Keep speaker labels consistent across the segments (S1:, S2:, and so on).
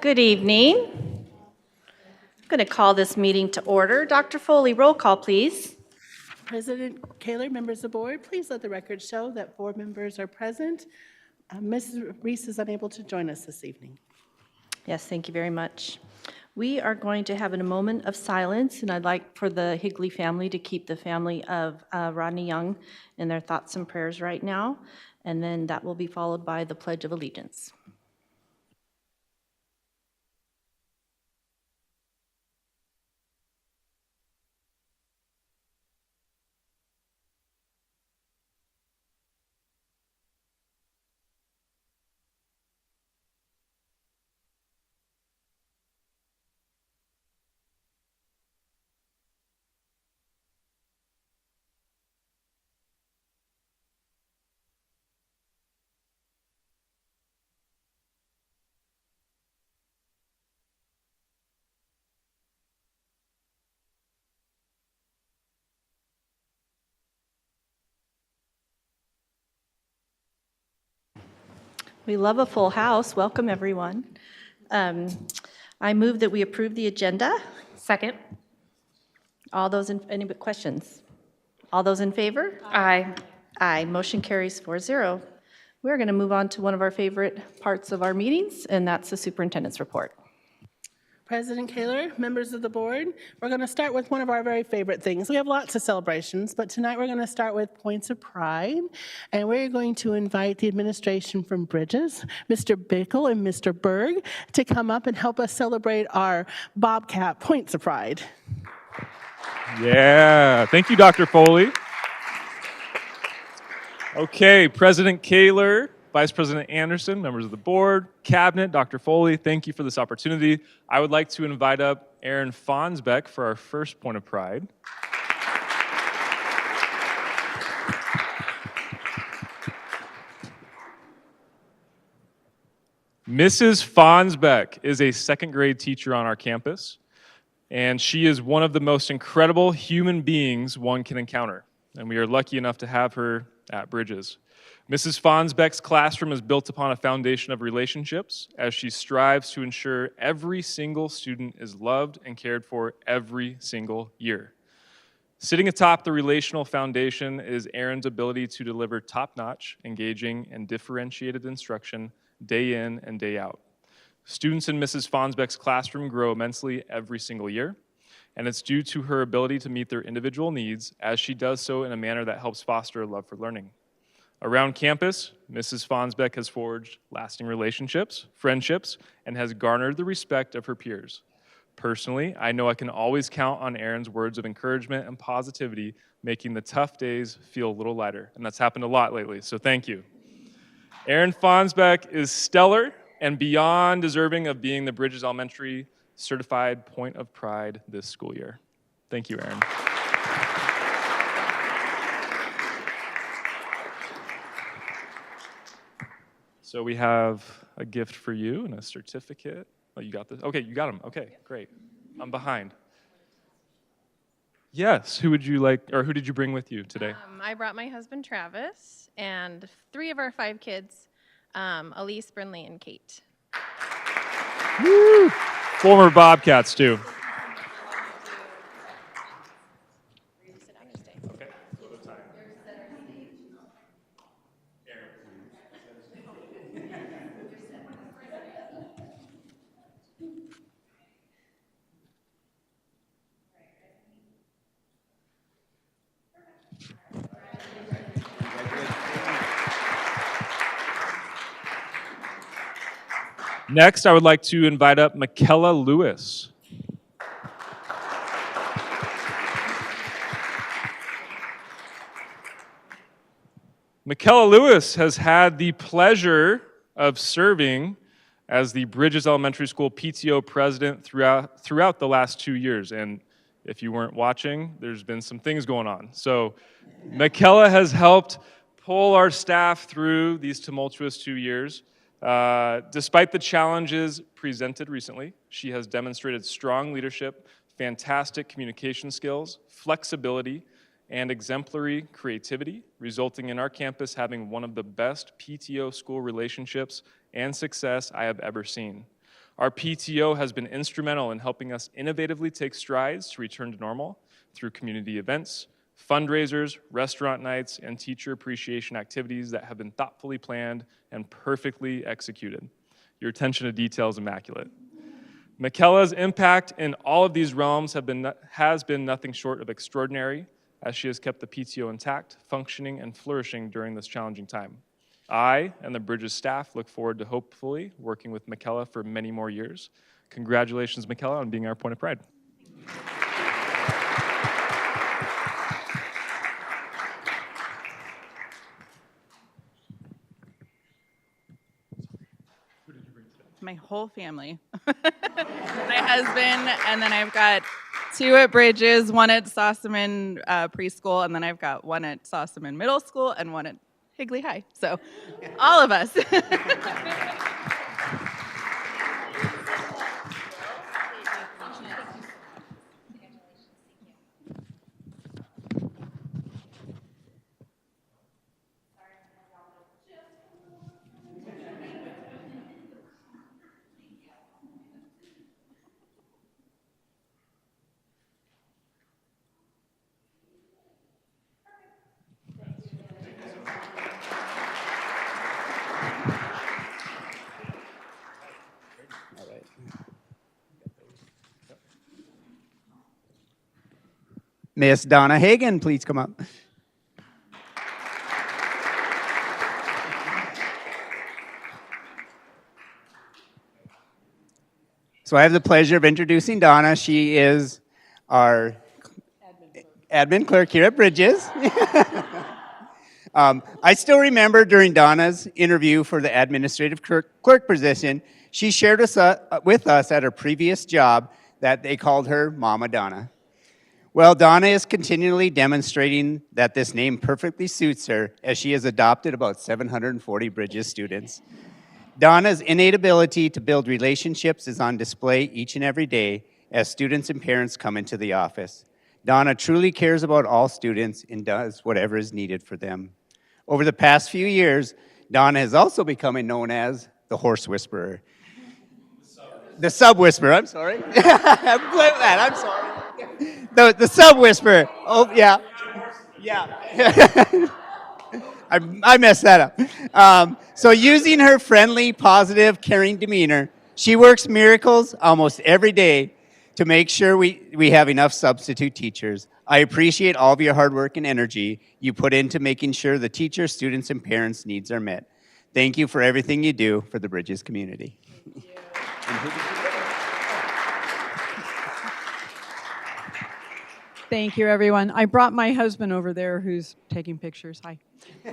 S1: Good evening. I'm going to call this meeting to order. Dr. Foley, roll call, please.
S2: President Kaler, members of the board, please let the record show that 4 members are present. Mrs. Reese is unable to join us this evening.
S1: Yes, thank you very much. We are going to have a moment of silence, and I'd like for the Higley family to keep the family of Rodney Young in their thoughts and prayers right now, and then that will be followed by the Pledge of Allegiance. We love a full house. Welcome, everyone. I move that we approve the agenda.
S3: Second.
S1: Any questions? All those in favor?
S3: Aye.
S1: Aye. Motion carries 4-0. We're going to move on to one of our favorite parts of our meetings, and that's the superintendent's report.
S2: President Kaler, members of the board, we're going to start with one of our very favorite things. We have lots of celebrations, but tonight we're going to start with points of pride, and we're going to invite the administration from Bridges, Mr. Bickle and Mr. Berg, to come up and help us celebrate our Bobcat points of pride.
S4: Yeah, thank you, Dr. Foley. Okay, President Kaler, Vice President Anderson, members of the board, cabinet, Dr. Foley, thank you for this opportunity. I would like to invite up Aaron Fonsbeck for our first point of pride. Mrs. Fonsbeck is a second grade teacher on our campus, and she is one of the most incredible human beings one can encounter, and we are lucky enough to have her at Bridges. Mrs. Fonsbeck's classroom is built upon a foundation of relationships as she strives to ensure every single student is loved and cared for every single year. Sitting atop the relational foundation is Aaron's ability to deliver top-notch, engaging, and differentiated instruction day in and day out. Students in Mrs. Fonsbeck's classroom grow immensely every single year, and it's due to her ability to meet their individual needs as she does so in a manner that helps foster a love for learning. Around campus, Mrs. Fonsbeck has forged lasting relationships, friendships, and has garnered the respect of her peers. Personally, I know I can always count on Aaron's words of encouragement and positivity, making the tough days feel a little lighter, and that's happened a lot lately, so thank you. Aaron Fonsbeck is stellar and beyond deserving of being the Bridges Elementary Certified Point of Pride this school year. Thank you, Aaron. So we have a gift for you and a certificate. Oh, you got this? Okay, you got them. Okay, great. I'm behind. Yes, who would you like, or who did you bring with you today?
S3: I brought my husband Travis and 3 of our 5 kids, Elise, Brinley, and Kate.
S4: Woo! Former Bobcats, too. Okay. Next, I would like to invite up Michaela Lewis. Michaela Lewis has had the pleasure of serving as the Bridges Elementary School PTO president throughout the last 2 years. And if you weren't watching, there's been some things going on. So Michaela has helped pull our staff through these tumultuous 2 years. Despite the challenges presented recently, she has demonstrated strong leadership, fantastic communication skills, flexibility, and exemplary creativity, resulting in our campus having one of the best PTO school relationships and success I have ever seen. Our PTO has been instrumental in helping us innovatively take strides to return to normal through community events, fundraisers, restaurant nights, and teacher appreciation activities that have been thoughtfully planned and perfectly executed. Your attention to detail is immaculate. Michaela's impact in all of these realms has been nothing short of extraordinary, as she has kept the PTO intact, functioning, and flourishing during this challenging time. I and the Bridges staff look forward to hopefully working with Michaela for many more years. Congratulations, Michaela, on being our point of pride.
S5: My whole family. My husband, and then I've got 2 at Bridges, 1 at Sossaman Preschool, and then I've got 1 at Sossaman Middle School and 1 at Higley High. So all of us.
S6: Miss Donna Hagen, please come up. So I have the pleasure of introducing Donna. She is our admin clerk here at Bridges. I still remember during Donna's interview for the administrative clerk position, she shared with us at her previous job that they called her Mama Donna. Well, Donna is continually demonstrating that this name perfectly suits her, as she has adopted about 740 Bridges students. Donna's innate ability to build relationships is on display each and every day as students and parents come into the office. Donna truly cares about all students and does whatever is needed for them. Over the past few years, Donna has also become known as the Horse Whisperer. The Sub Whisperer, I'm sorry. I'm sorry. The Sub Whisperer. Oh, yeah. Yeah. I messed that up. So using her friendly, positive, caring demeanor, she works miracles almost every day to make sure we have enough substitute teachers. I appreciate all of your hard work and energy you put into making sure the teachers, students, and parents' needs are met. Thank you for everything you do for the Bridges community.
S7: Thank you, everyone. I brought my husband over there who's taking pictures. Hi.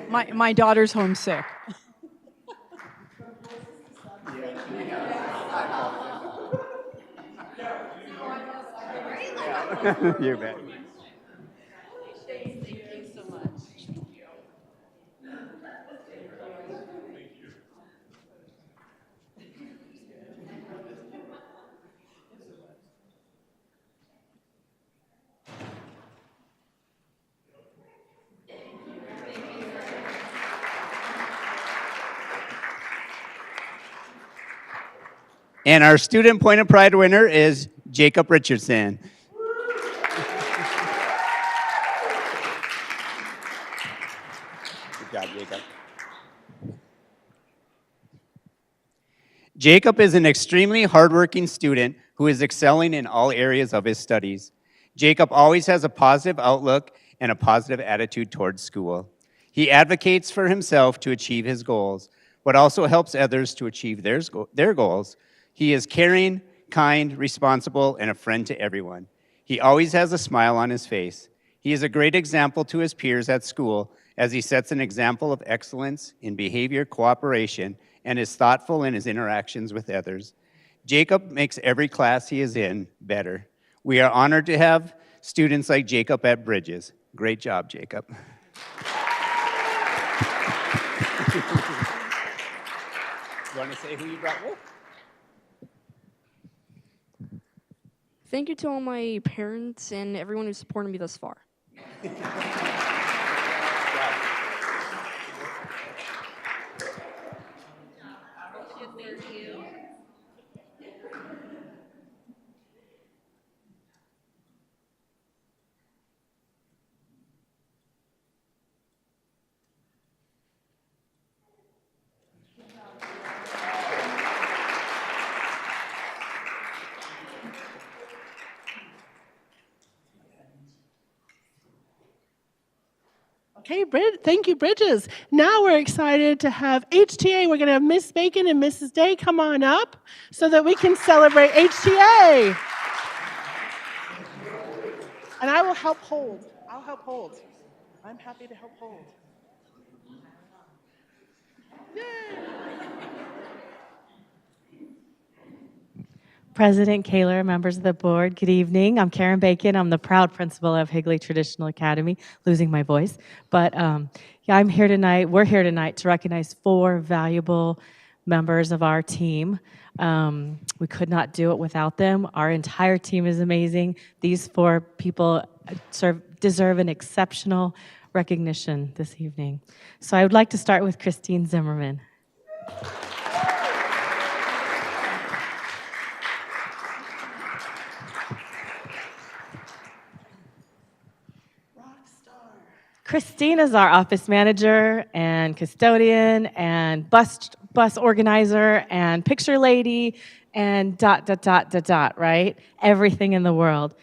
S7: My daughter's homesick.
S6: You bet. And our student point of pride winner is Jacob Richardson. Good job, Jacob. Jacob is an extremely hardworking student who is excelling in all areas of his studies. Jacob always has a positive outlook and a positive attitude towards school. He advocates for himself to achieve his goals, but also helps others to achieve their goals. He is caring, kind, responsible, and a friend to everyone. He always has a smile on his face. He is a great example to his peers at school as he sets an example of excellence in behavior, cooperation, and is thoughtful in his interactions with others. Jacob makes every class he is in better. We are honored to have students like Jacob at Bridges. Great job, Jacob. You want to say who you brought with?
S8: Thank you to all my parents and everyone who's supported me thus far.
S2: Okay, thank you, Bridges. Now we're excited to have HTA. We're going to have Miss Bacon and Mrs. Day come on up so that we can celebrate HTA. And I will help hold. I'll help hold. I'm happy to help hold.
S9: President Kaler, members of the board, good evening. I'm Karen Bacon. I'm the proud principal of Higley Traditional Academy, losing my voice. But yeah, I'm here tonight. We're here tonight to recognize 4 valuable members of our team. We could not do it without them. Our entire team is amazing. These 4 people deserve an exceptional recognition this evening. So I would like to start with Christine Zimmerman. Christine is our office manager and custodian and bus organizer and picture lady and ... right? Everything in the world.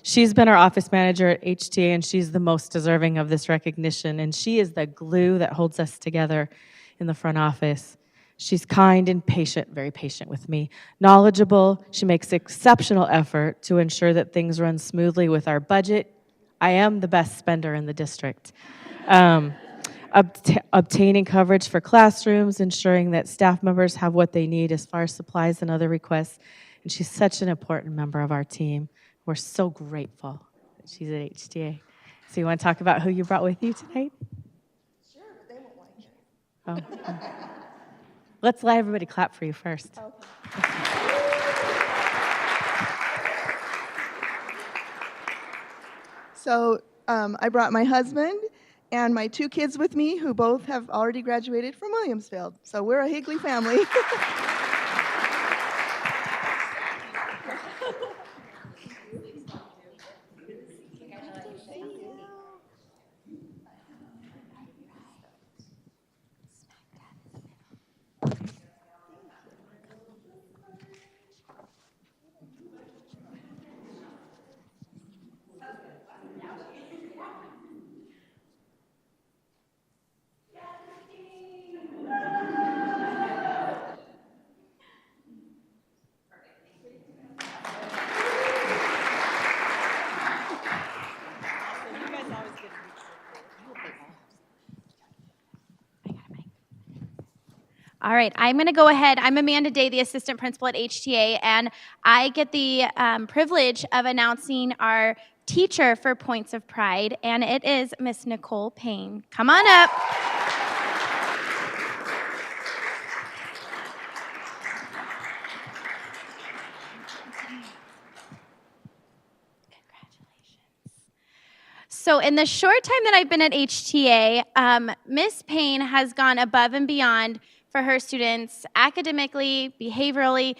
S9: She's been our office manager at HTA, and she's the most deserving of this recognition, and she is the glue that holds us together in the front office. She's kind and patient, very patient with me. Knowledgeable, she makes exceptional effort to ensure that things run smoothly with our budget. I am the best spender in the district. Obtaining coverage for classrooms, ensuring that staff members have what they need as far as supplies and other requests. And she's such an important member of our team. We're so grateful that she's at HTA. So you want to talk about who you brought with you tonight?
S10: Sure, but they won't like it.
S9: Oh. Let's let everybody clap for you first.
S10: Okay. So I brought my husband and my 2 kids with me, who both have already graduated from Williamsfield. So we're a Higley family.
S11: All right, I'm going to go ahead. I'm Amanda Day, the assistant principal at HTA, and I get the privilege of announcing our teacher for Points of Pride, and it is Miss Nicole Payne. Come on up. So in the short time that I've been at HTA, Miss Payne has gone above and beyond for her students, academically, behaviorally.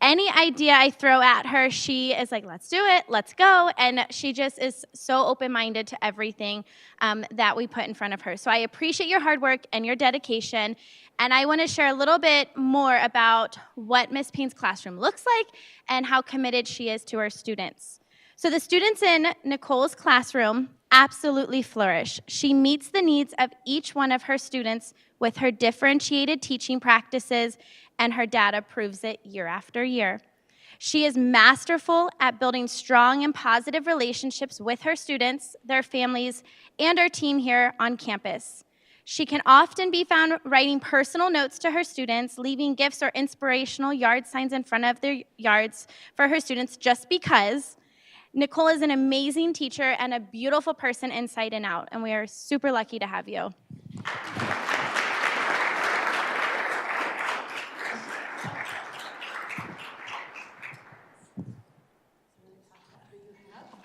S11: Any idea I throw at her, she is like, let's do it, let's go. And she just is so open-minded to everything that we put in front of her. So I appreciate your hard work and your dedication. And I want to share a little bit more about what Miss Payne's classroom looks like and how committed she is to her students. So the students in Nicole's classroom absolutely flourish. She meets the needs of each one of her students with her differentiated teaching practices, and her data proves it year after year. She is masterful at building strong and positive relationships with her students, their families, and our team here on campus. She can often be found writing personal notes to her students, leaving gifts or inspirational yard signs in front of their yards for her students just because. Nicole is an amazing teacher and a beautiful person inside and out, and we are super lucky to have you.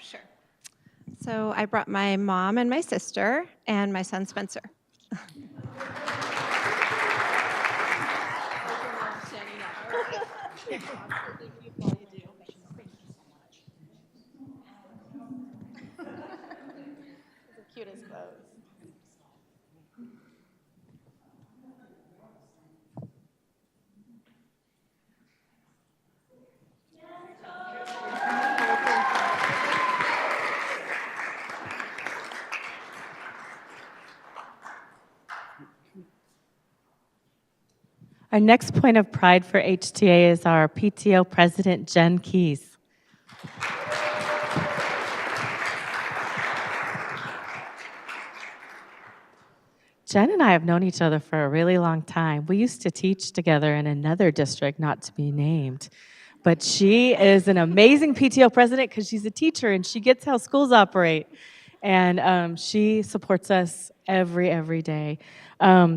S3: Sure. So I brought my mom and my sister and my son Spencer.
S11: Cutest clothes.
S9: Our next point of pride for HTA is our PTO President, Jen Keys. Jen and I have known each other for a really long time. We used to teach together in another district, not to be named. But she is an amazing PTO president because she's a teacher and she gets how schools operate. And she supports us every day.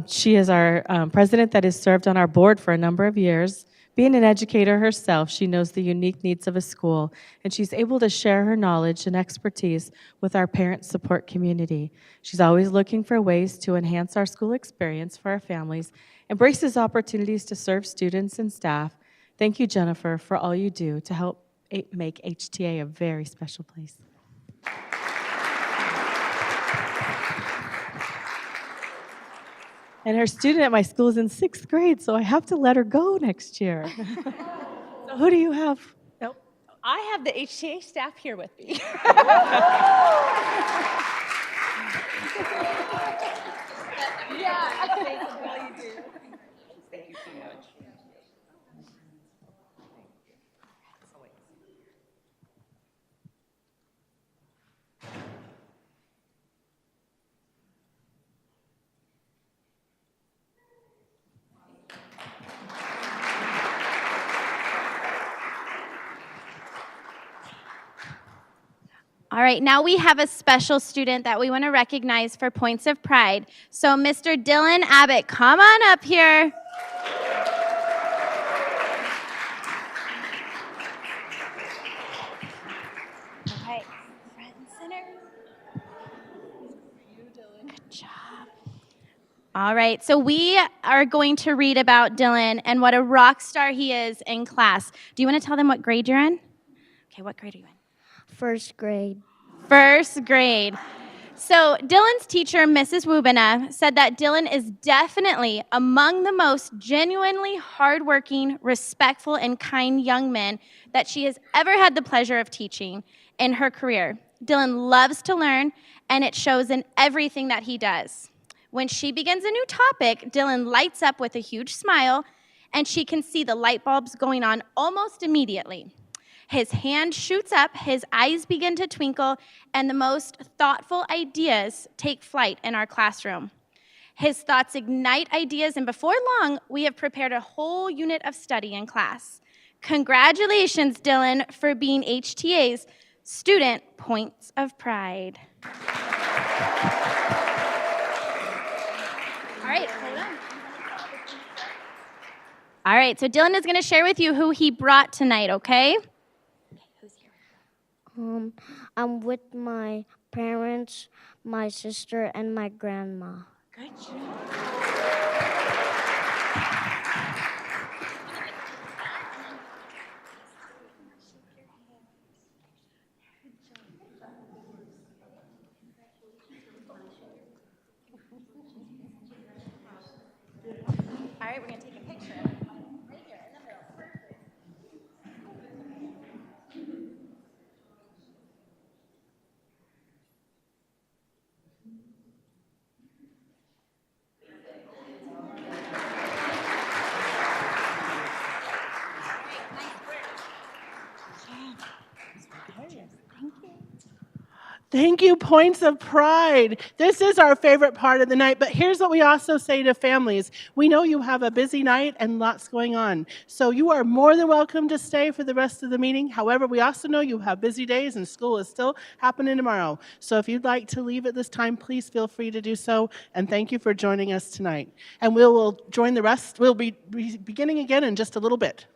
S9: She is our president that has served on our board for a number of years. Being an educator herself, she knows the unique needs of a school, and she's able to share her knowledge and expertise with our parent support community. She's always looking for ways to enhance our school experience for our families, embraces opportunities to serve students and staff. Thank you, Jennifer, for all you do to help make HTA a very special place. And her student at my school is in 6th grade, so I have to let her go next year. So who do you have?
S12: Nope. I have the HTA staff here with me.
S11: All right, now we have a special student that we want to recognize for points of pride. So Mr. Dylan Abbott, come on up here. All right, front and center. Good job. All right, so we are going to read about Dylan and what a rock star he is in class. Do you want to tell them what grade you're in? Okay, what grade are you in?
S13: First grade.
S11: First grade. So Dylan's teacher, Mrs. Wubina, said that Dylan is definitely among the most genuinely hardworking, respectful, and kind young men that she has ever had the pleasure of teaching in her career. Dylan loves to learn, and it shows in everything that he does. When she begins a new topic, Dylan lights up with a huge smile, and she can see the light bulbs going on almost immediately. His hand shoots up, his eyes begin to twinkle, and the most thoughtful ideas take flight in our classroom. His thoughts ignite ideas, and before long, we have prepared a whole unit of study in class. Congratulations, Dylan, for being HTA's Student Points of Pride. All right, hold on. All right, so Dylan is going to share with you who he brought tonight, okay?
S13: I'm with my parents, my sister, and my grandma.
S11: Good job. All right, we're going to take a picture. Right here in the middle.
S2: Thank you, Points of Pride. This is our favorite part of the night, but here's what we also say to families. We know you have a busy night and lots going on, so you are more than welcome to stay for the rest of the meeting. However, we also know you have busy days and school is still happening tomorrow. So if you'd like to leave at this time, please feel free to do so, and thank you for joining us tonight. And we will join the rest. We'll be beginning again in just a little bit.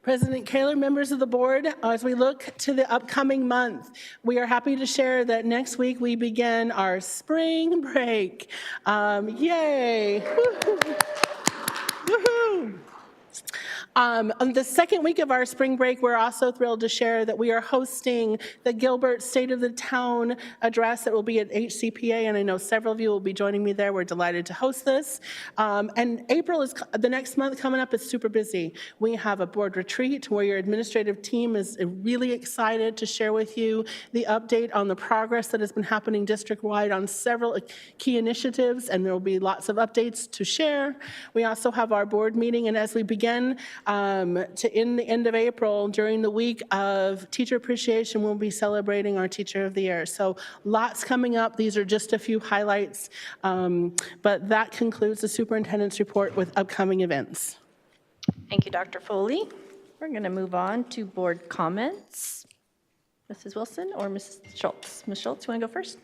S2: President Kaler, members of the board, as we look to the upcoming month, we are happy to share that next week we begin our spring break. Yay! Woohoo! On the second week of our spring break, we're also thrilled to share that we are hosting the Gilbert State of the Town address that will be at HCPA, and I know several of you will be joining me there. We're delighted to host this. And April is the next month coming up. It's super busy. We have a board retreat where your administrative team is really excited to share with you the update on the progress that has been happening district-wide on several key initiatives, and there will be lots of updates to share. We also have our board meeting, and as we begin to the end of April, during the week of Teacher Appreciation, we'll be celebrating our Teacher of the Year. So lots coming up. These are just a few highlights, but that concludes the superintendent's report with upcoming events.
S1: Thank you, Dr. Foley. We're going to move on to board comments. Mrs. Wilson or Mrs. Schultz? Ms. Schultz, you want to go first?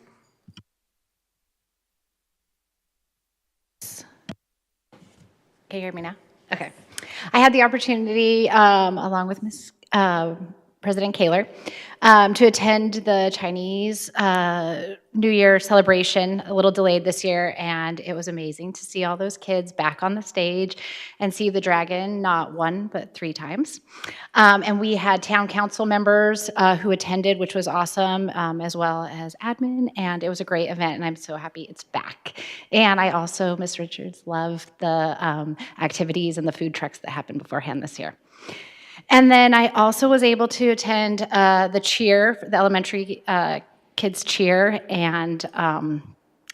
S14: Can you hear me now? Okay. I had the opportunity, along with President Kaler, to attend the Chinese New Year celebration, a little delayed this year, and it was amazing to see all those kids back on the stage and see the dragon not one, but 3 times. And we had town council members who attended, which was awesome, as well as admin, and it was a great event, and I'm so happy it's back. And I also, Ms. Richards, loved the activities and the food trucks that happened beforehand this year. And then I also was able to attend the cheer, the elementary kids cheer, and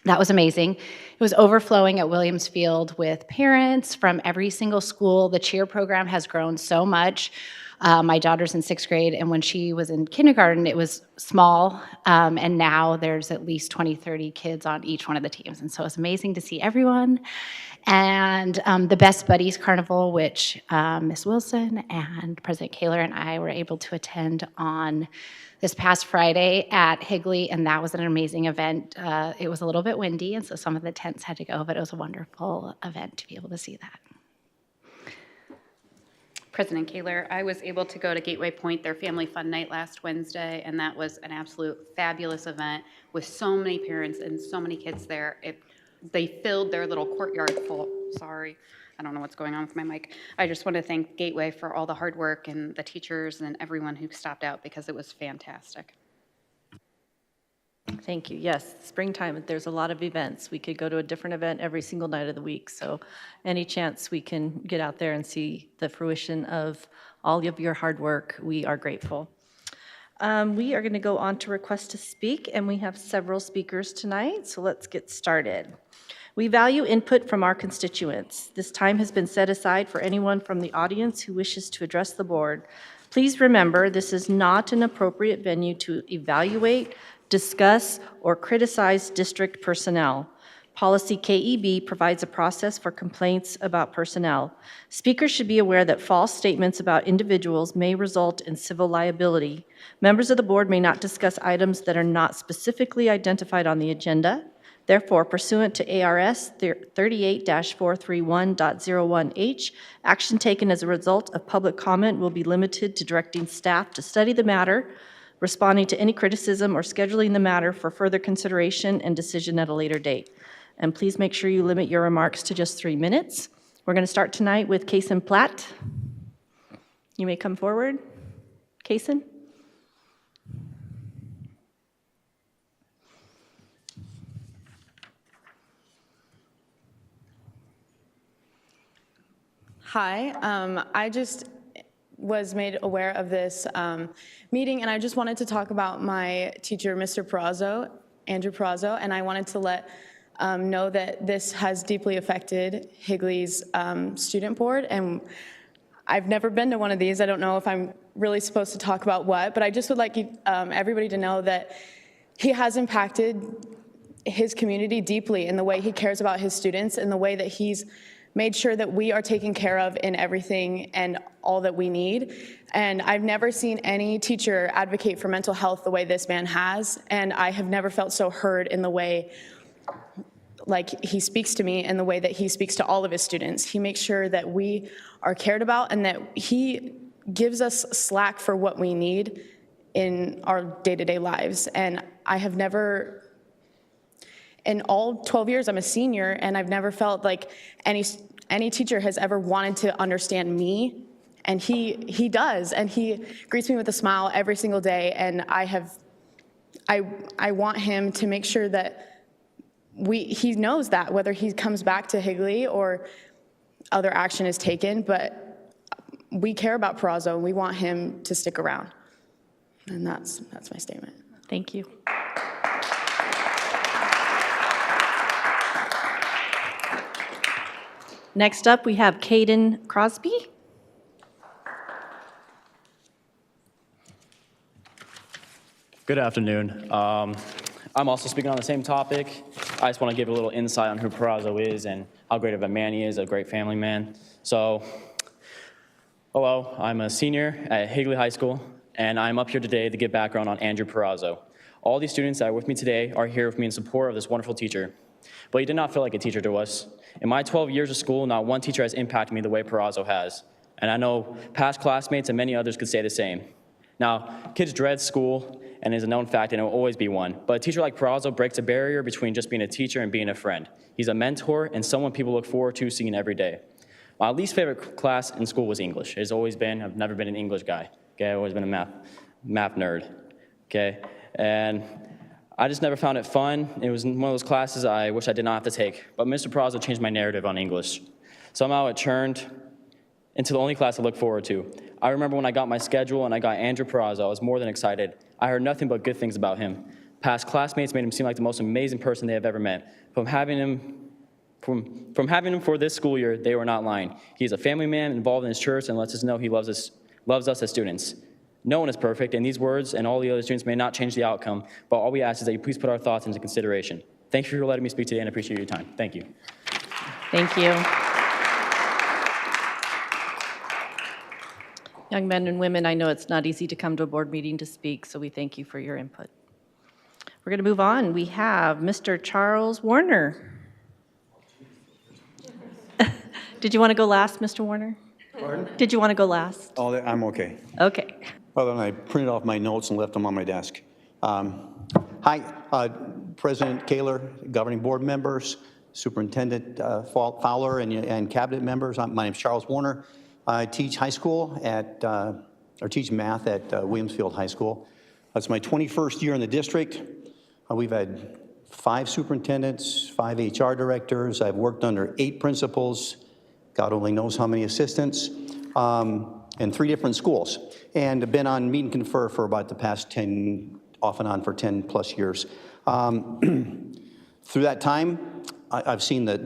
S14: that was amazing. It was overflowing at Williams Field with parents from every single school. The cheer program has grown so much. My daughter's in 6th grade, and when she was in kindergarten, it was small, and now there's at least 20, 30 kids on each one of the teams, and so it's amazing to see everyone. And the Best Buddies Carnival, which Ms. Wilson and President Kaler and I were able to attend on this past Friday at Higley, and that was an amazing event. It was a little bit windy, and so some of the tents had to go, but it was a wonderful event to be able to see that.
S15: President Kaler, I was able to go to Gateway Point, their family fun night last Wednesday, and that was an absolute fabulous event with so many parents and so many kids there. They filled their little courtyard full. Sorry, I don't know what's going on with my mic. I just want to thank Gateway for all the hard work and the teachers and everyone who stopped out because it was fantastic.
S1: Thank you. Yes, springtime, there's a lot of events. We could go to a different event every single night of the week. So any chance we can get out there and see the fruition of all of your hard work, we are grateful. We are going to go on to request to speak, and we have several speakers tonight, so let's get started. We value input from our constituents. This time has been set aside for anyone from the audience who wishes to address the board. Please remember, this is not an appropriate venue to evaluate, discuss, or criticize district personnel. Policy KEB provides a process for complaints about personnel. Speakers should be aware that false statements about individuals may result in civil liability. Members of the board may not discuss items that are not specifically identified on the agenda. Therefore, pursuant to ARS 38-431.01H, action taken as a result of public comment will be limited to directing staff to study the matter, responding to any criticism, or scheduling the matter for further consideration and decision at a later date. And please make sure you limit your remarks to just 3 minutes. We're going to start tonight with Kaysen Platt. You may come forward. Kaysen?
S16: Hi, I just was made aware of this meeting, and I just wanted to talk about my teacher, Mr. Perazzo, Andrew Perazzo, and I wanted to let know that this has deeply affected Higley's student board, and I've never been to one of these. I don't know if I'm really supposed to talk about what, but I just would like everybody to know that he has impacted his community deeply in the way he cares about his students, in the way that he's made sure that we are taken care of in everything and all that we need. And I've never seen any teacher advocate for mental health the way this man has, and I have never felt so heard in the way like he speaks to me and the way that he speaks to all of his students. He makes sure that we are cared about and that he gives us slack for what we need in our day-to-day lives. And I have never, in all 12 years, I'm a senior, and I've never felt like any teacher has ever wanted to understand me, and he does, and he greets me with a smile every single day, and I want him to make sure that he knows that, whether he comes back to Higley or other action is taken, but we care about Perazo, and we want him to stick around. And that's my statement.
S1: Thank you. Next up, we have Caden Crosby.
S17: Good afternoon. I'm also speaking on the same topic. I just want to give a little insight on who Perazo is and how great of a man he is, a great family man. So, hello, I'm a senior at Higley High School, and I'm up here today to give background on Andrew Perazo. All these students that are with me today are here with me in support of this wonderful teacher. But he did not feel like a teacher to us. In my 12 years of school, not one teacher has impacted me the way Perazo has. And I know past classmates and many others could say the same. Now, kids dread school, and is a known fact, and it will always be one. But a teacher like Perazo breaks a barrier between just being a teacher and being a friend. He's a mentor and someone people look forward to seeing every day. My least favorite class in school was English. It has always been. I've never been an English guy. Okay, I've always been a math nerd. Okay, and I just never found it fun. It was one of those classes I wish I did not have to take. But Mr. Perazo changed my narrative on English. Somehow it turned into the only class I look forward to. I remember when I got my schedule and I got Andrew Perazo, I was more than excited. I heard nothing but good things about him. Past classmates made him seem like the most amazing person they have ever met. From having him for this school year, they were not lying. He's a family man involved in his church and lets us know he loves us as students. No one is perfect, and these words and all the other students may not change the outcome, but all we ask is that you please put our thoughts into consideration. Thank you for letting me speak today, and I appreciate your time. Thank you.
S1: Thank you. Young men and women, I know it's not easy to come to a board meeting to speak, so we thank you for your input. We're going to move on. We have Mr. Charles Warner. Did you want to go last, Mr. Warner?
S18: Pardon?
S1: Did you want to go last?
S18: Oh, I'm okay.
S1: Okay.
S18: Well, then I printed off my notes and left them on my desk. Hi, President Kaler, governing board members, Superintendent Fowler, and cabinet members. My name's Charles Warner. I teach high school or teach math at Williamsfield High School. It's my 21st year in the district. We've had 5 superintendents, 5 HR directors. I've worked under 8 principals. God only knows how many assistants. In 3 different schools, and been on meet and confer for about the past 10, off and on for 10 plus years. Through that time, I've seen the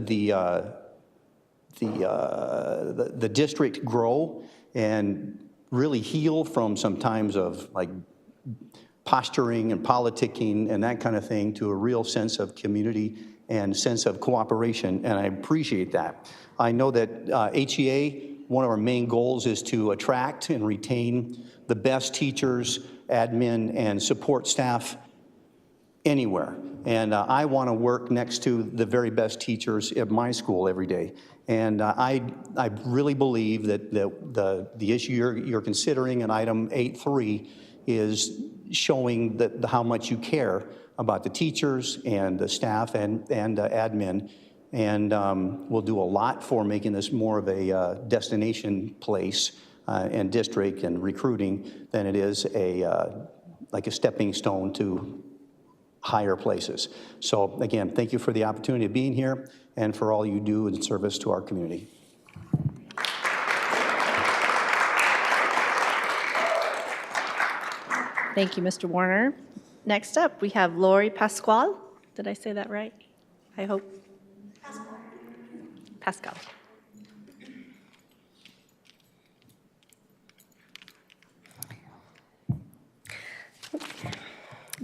S18: district grow and really heal from some times of like posturing and politicking and that kind of thing to a real sense of community and sense of cooperation, and I appreciate that. I know that HEA, one of our main goals is to attract and retain the best teachers, admin, and support staff anywhere. And I want to work next to the very best teachers at my school every day. And I really believe that the issue you're considering in item 8.3 is showing how much you care about the teachers and the staff and admin. And we'll do a lot for making this more of a destination place and district and recruiting than it is like a stepping stone to higher places. So again, thank you for the opportunity of being here and for all you do in service to our community.
S1: Thank you, Mr. Warner. Next up, we have Lori Pasqual. Did I say that right? I hope. Pasqual.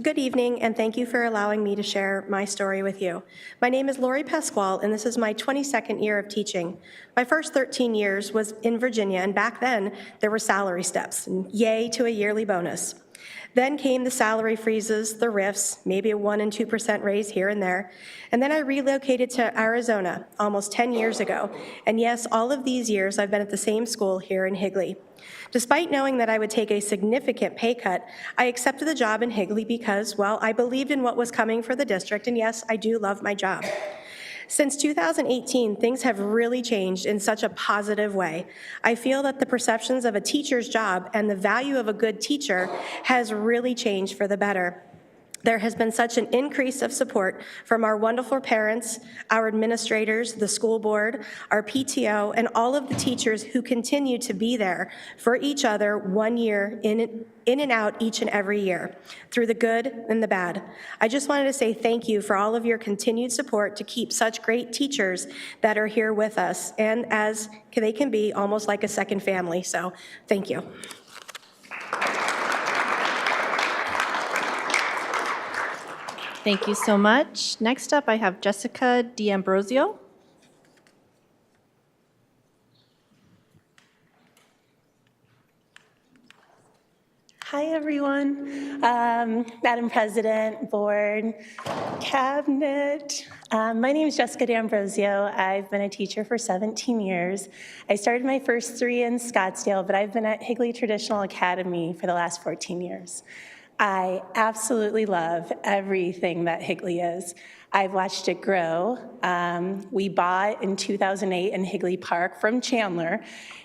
S19: Good evening, and thank you for allowing me to share my story with you. My name is Lori Pasqual, and this is my 22nd year of teaching. My first 13 years was in Virginia, and back then, there were salary steps, and yay to a yearly bonus. Then came the salary freezes, the rifts, maybe a 1% and 2% raise here and there. And then I relocated to Arizona almost 10 years ago. And yes, all of these years I've been at the same school here in Higley. Despite knowing that I would take a significant pay cut, I accepted the job in Higley because, well, I believed in what was coming for the district, and yes, I do love my job. Since 2018, things have really changed in such a positive way. I feel that the perceptions of a teacher's job and the value of a good teacher has really changed for the better. There has been such an increase of support from our wonderful parents, our administrators, the school board, our PTO, and all of the teachers who continue to be there for each other 1 year in and out each and every year, through the good and the bad. I just wanted to say thank you for all of your continued support to keep such great teachers that are here with us, and as they can be almost like a second family, so thank you.
S1: Thank you so much. Next up, I have Jessica Dambrozio.
S20: Hi, everyone. Madam President, Board, Cabinet. My name is Jessica Dambrozio. I've been a teacher for 17 years. I started my first 3 in Scottsdale, but I've been at Higley Traditional Academy for the last 14 years. I absolutely love everything that Higley is. I've watched it grow. We bought in 2008 in Higley Park from Chandler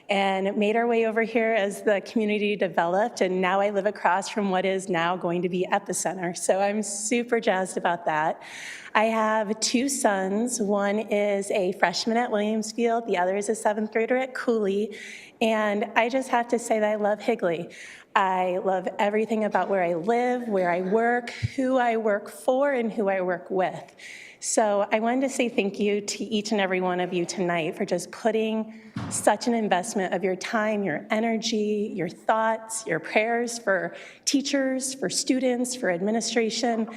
S20: and made our way over here as the community developed, and now I live across from what is now going to be Epicenter. So I'm super jazzed about that. I have 2 sons. One is a freshman at Williamsfield, the other is a 7th grader at Cooley, and I just have to say that I love Higley. I love everything about where I live, where I work, who I work for, and who I work with. So I wanted to say thank you to each and every one of you tonight for just putting such an investment of your time, your energy, your thoughts, your prayers for teachers, for students, for administration.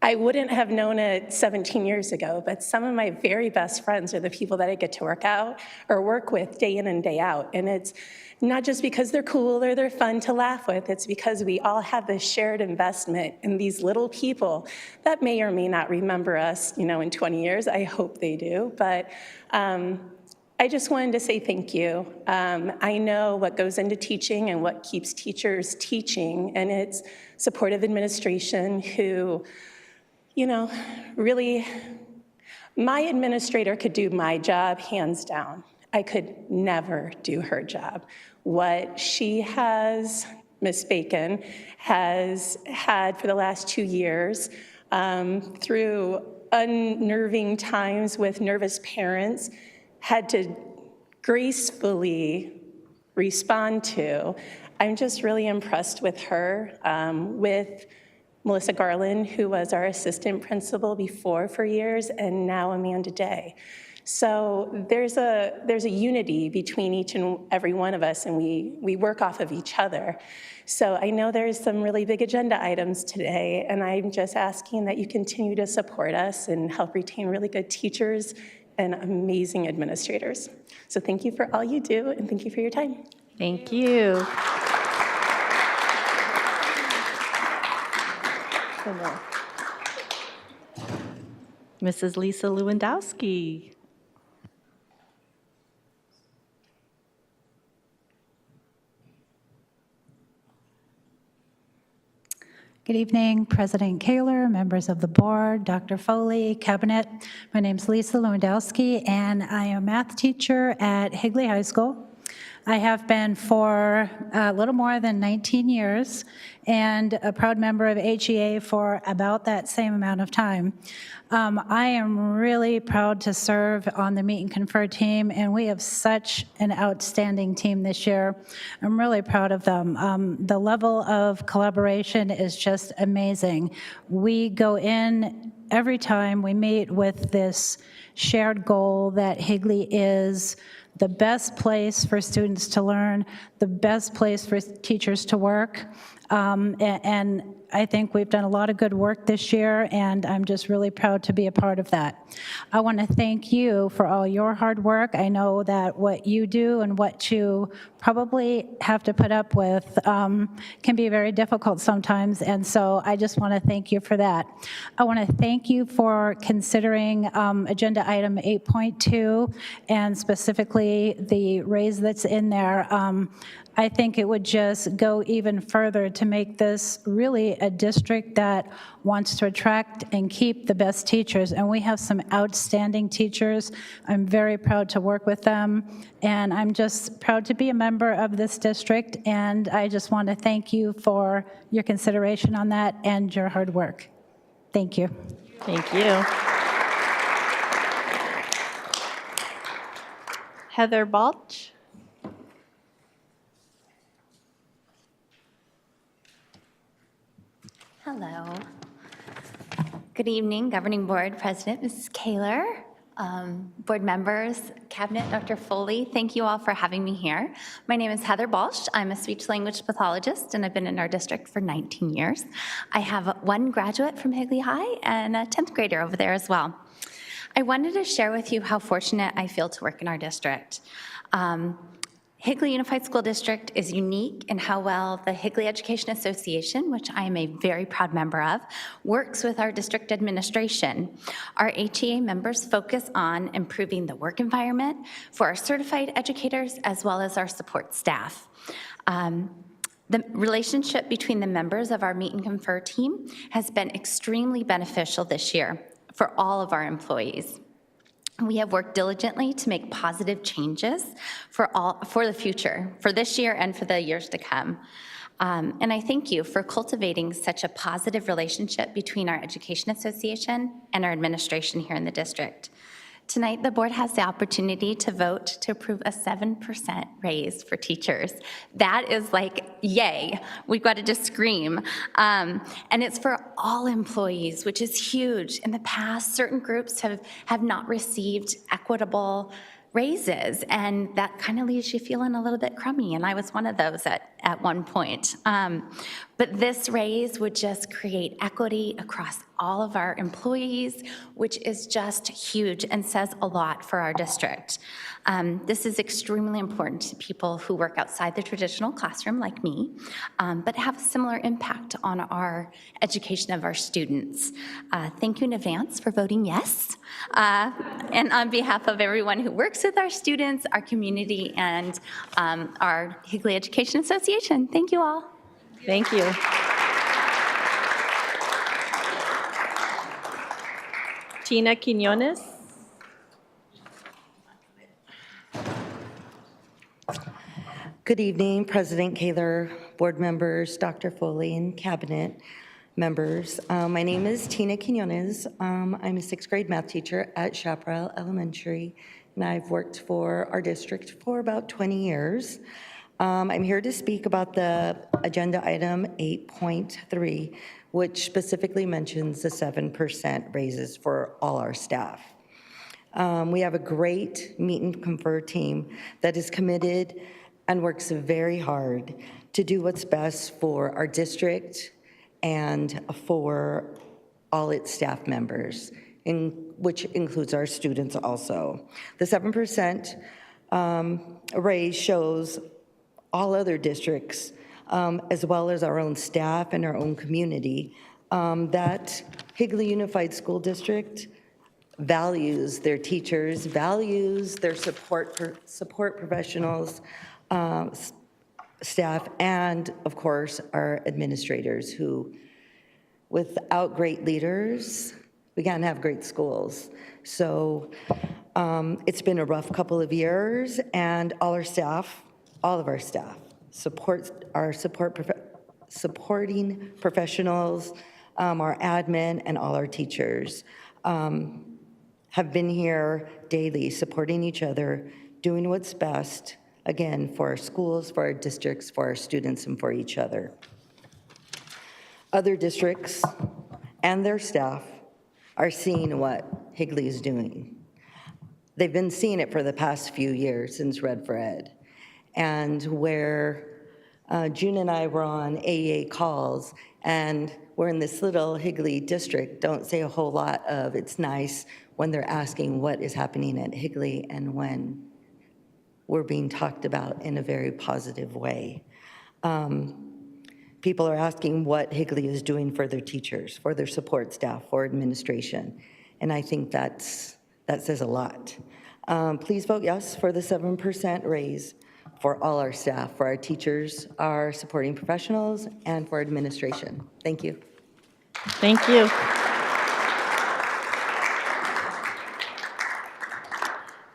S20: I wouldn't have known it 17 years ago, but some of my very best friends are the people that I get to work with day in and day out. And it's not just because they're cool or they're fun to laugh with, it's because we all have this shared investment in these little people that may or may not remember us, in 20 years. I hope they do, but I just wanted to say thank you. I know what goes into teaching and what keeps teachers teaching, and it's supportive administration who, really, my administrator could do my job hands down. I could never do her job. What she has, Ms. Bacon, has had for the last 2 years through unnerving times with nervous parents, had to gracefully respond to. I'm just really impressed with her, with Melissa Garland, who was our assistant principal before for years, and now Amanda Day. So there's a unity between each and every one of us, and we work off of each other. So I know there's some really big agenda items today, and I'm just asking that you continue to support us and help retain really good teachers and amazing administrators. So thank you for all you do, and thank you for your time.
S1: Thank you. Mrs. Lisa Lewandowski.
S21: Good evening, President Kaler, members of the board, Dr. Foley, cabinet. My name's Lisa Lewandowski, and I am a math teacher at Higley High School. I have been for a little more than 19 years and a proud member of HEA for about that same amount of time. I am really proud to serve on the Meet and Confer team, and we have such an outstanding team this year. I'm really proud of them. The level of collaboration is just amazing. We go in every time we meet with this shared goal that Higley is the best place for students to learn, the best place for teachers to work. And I think we've done a lot of good work this year, and I'm just really proud to be a part of that. I want to thank you for all your hard work. I know that what you do and what you probably have to put up with can be very difficult sometimes, and so I just want to thank you for that. I want to thank you for considering agenda item 8.2 and specifically the raise that's in there. I think it would just go even further to make this really a district that wants to attract and keep the best teachers. And we have some outstanding teachers. I'm very proud to work with them. And I'm just proud to be a member of this district. And I just want to thank you for your consideration on that and your hard work. Thank you.
S1: Thank you. Heather Balsh.
S4: Hello. Good evening, Governing Board President, Mrs. Kaler, board members, Cabinet, Dr. Foley. Thank you all for having me here. My name is Heather Balsh. I'm a speech-language pathologist, and I've been in our district for 19 years. I have one graduate from Higley High and a 10th grader over there as well. I wanted to share with you how fortunate I feel to work in our district. Higley Unified School District is unique in how well the Higley Education Association, which I am a very proud member of, works with our district administration. Our HEA members focus on improving the work environment for our certified educators as well as our support staff. The relationship between the members of our Meet and Confer team has been extremely beneficial this year for all of our employees. We have worked diligently to make positive changes for the future, for this year and for the years to come. And I thank you for cultivating such a positive relationship between our Education Association and our administration here in the district. Tonight, the board has the opportunity to vote to approve a 7% raise for teachers. That is like, yay, we've got to just scream. And it's for all employees, which is huge. In the past, certain groups have not received equitable raises, and that kind of leaves you feeling a little bit crummy, and I was one of those at one point. But this raise would just create equity across all of our employees, which is just huge and says a lot for our district. This is extremely important to people who work outside the traditional classroom like me, but have a similar impact on our education of our students. Thank you in advance for voting yes. And on behalf of everyone who works with our students, our community, and our Higley Education Association, thank you all.
S1: Thank you. Tinaquinones.
S22: Good evening, President Kaler, board members, Dr. Foley, and cabinet members. My name is Tinaquinones. I'm a 6th grade math teacher at Chaparral Elementary, and I've worked for our district for about 20 years. I'm here to speak about the agenda item 8.3, which specifically mentions the 7% raises for all our staff. We have a great Meet and Confer team that is committed and works very hard to do what's best for our district and for all its staff members, which includes our students also. The 7% raise shows all other districts, as well as our own staff and our own community, that Higley Unified School District values their teachers, values their support professionals, staff, and of course, our administrators who, without great leaders, we can't have great schools. So it's been a rough couple of years, and all of our staff, supporting professionals, our admin, and all our teachers have been here daily, supporting each other, doing what's best, again, for our schools, for our districts, for our students, and for each other. Other districts and their staff are seeing what Higley is doing. they've been seeing it for the past few years since Red for Ed. And where June and I were on AEA calls, and we're in this little Higley district, don't say a whole lot of it's nice when they're asking what is happening at Higley and when we're being talked about in a very positive way. People are asking what Higley is doing for their teachers, for their support staff, for administration. And I think that says a lot. Please vote yes for the 7% raise for all our staff, for our teachers, our supporting professionals, and for administration. Thank you.
S1: Thank you.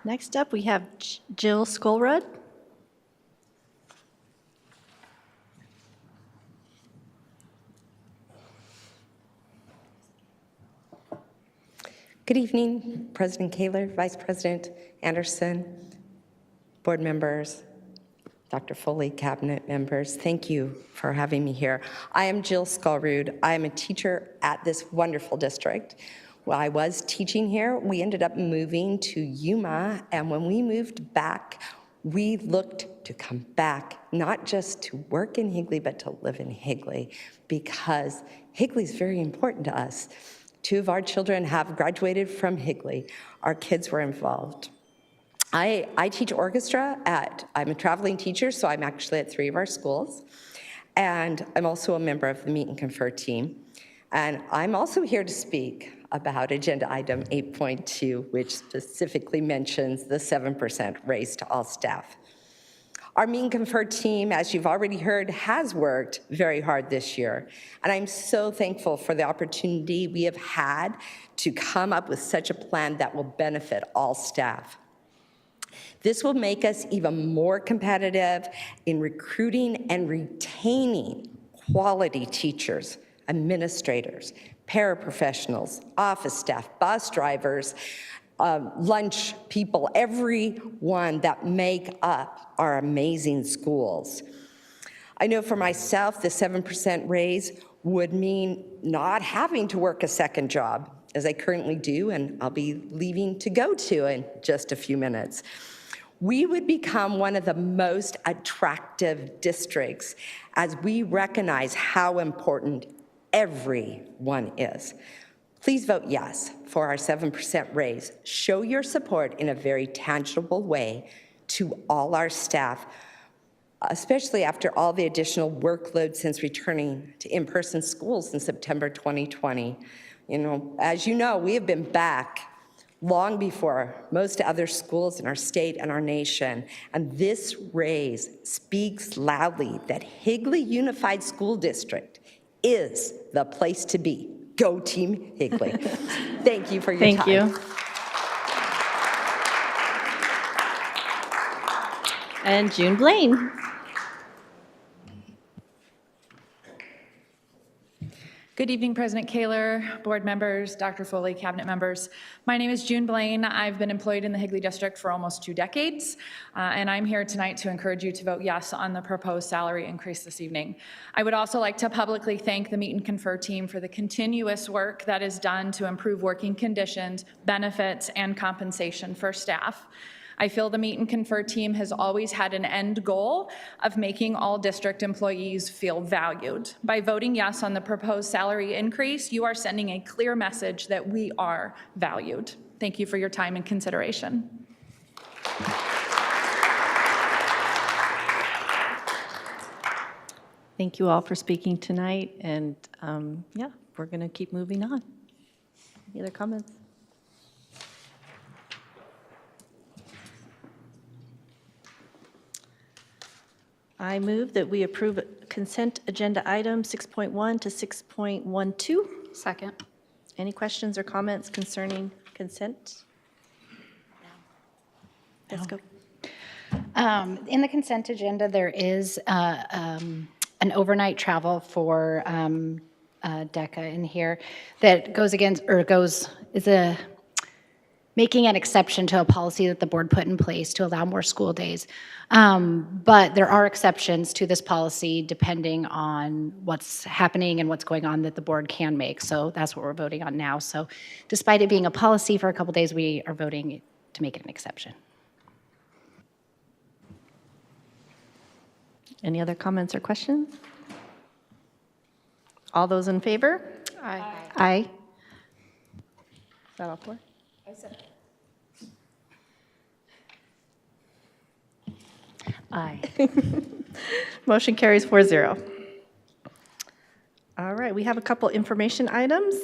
S1: Next up, we have Jill Skulrud.
S5: Good evening, President Kaler, Vice President Anderson, board members, Dr. Foley, cabinet members. Thank you for having me here. I am Jill Skulrud. I am a teacher at this wonderful district. While I was teaching here, we ended up moving to Yuma, and when we moved back, we looked to come back, not just to work in Higley, but to live in Higley, because Higley is very important to us. 2 of our children have graduated from Higley. Our kids were involved. I teach orchestra I'm a traveling teacher, so I'm actually at 3 of our schools. And I'm also a member of the Meet and Confer team. And I'm also here to speak about agenda item 8.2, which specifically mentions the 7% raise to all staff. Our Meet and Confer team, as you've already heard, has worked very hard this year. And I'm so thankful for the opportunity we have had to come up with such a plan that will benefit all staff. This will make us even more competitive in recruiting and retaining quality teachers, administrators, paraprofessionals, office staff, bus drivers, lunch people, everyone that make up our amazing schools. I know for myself, the 7% raise would mean not having to work a second job, as I currently do, and I'll be leaving to go to in just a few minutes. We would become one of the most attractive districts as we recognize how important everyone is. Please vote yes for our 7% raise. Show your support in a very tangible way to all our staff, especially after all the additional workload since returning to in-person schools in September 2020. As you know, we have been back long before most other schools in our state and our nation. And this raise speaks loudly that Higley Unified School District is the place to be. Go Team Higley. Thank you for your time.
S1: Thank you. And June Blaine.
S7: Good evening, President Kaler, board members, Dr. Foley, cabinet members. My name is June Blaine. I've been employed in the Higley District for almost 2 decades, and I'm here tonight to encourage you to vote yes on the proposed salary increase this evening. I would also like to publicly thank the Meet and Confer team for the continuous work that is done to improve working conditions, benefits, and compensation for staff. I feel the Meet and Confer team has always had an end goal of making all district employees feel valued. By voting yes on the proposed salary increase, you are sending a clear message that we are valued. Thank you for your time and consideration.
S1: Thank you all for speaking tonight, and yeah, we're going to keep moving on. Any other comments? I move that we approve consent agenda item 6.1 to 6.12.
S15: Second.
S1: Any questions or comments concerning consent? Let's go.
S14: In the consent agenda, there is an overnight travel for DECA in here that goes against, or is making an exception to a policy that the board put in place to allow more school days. But there are exceptions to this policy depending on what's happening and what's going on that the board can make. So that's what we're voting on now. So despite it being a policy for a couple days, we are voting to make it an exception.
S1: Any other comments or questions? All those in favor?
S3: Aye.
S1: Aye. Is that all four?
S12: I said
S14: Aye.
S1: Motion carries 4-0. All right, we have a couple information items.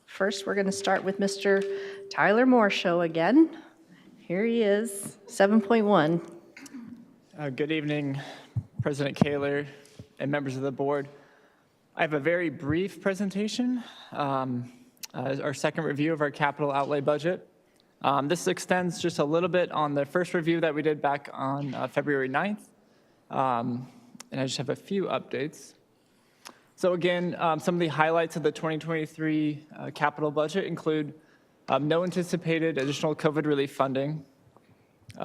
S1: First, we're going to start with Mr. Tyler Moore show again. Here he is, 7.1.
S6: Good evening, President Kaler and members of the board. I have a very brief presentation, our second review of our capital outlay budget. This extends just a little bit on the first review that we did back on February 9th. And I just have a few updates. So again, some of the highlights of the 2023 capital budget include no anticipated additional COVID relief funding.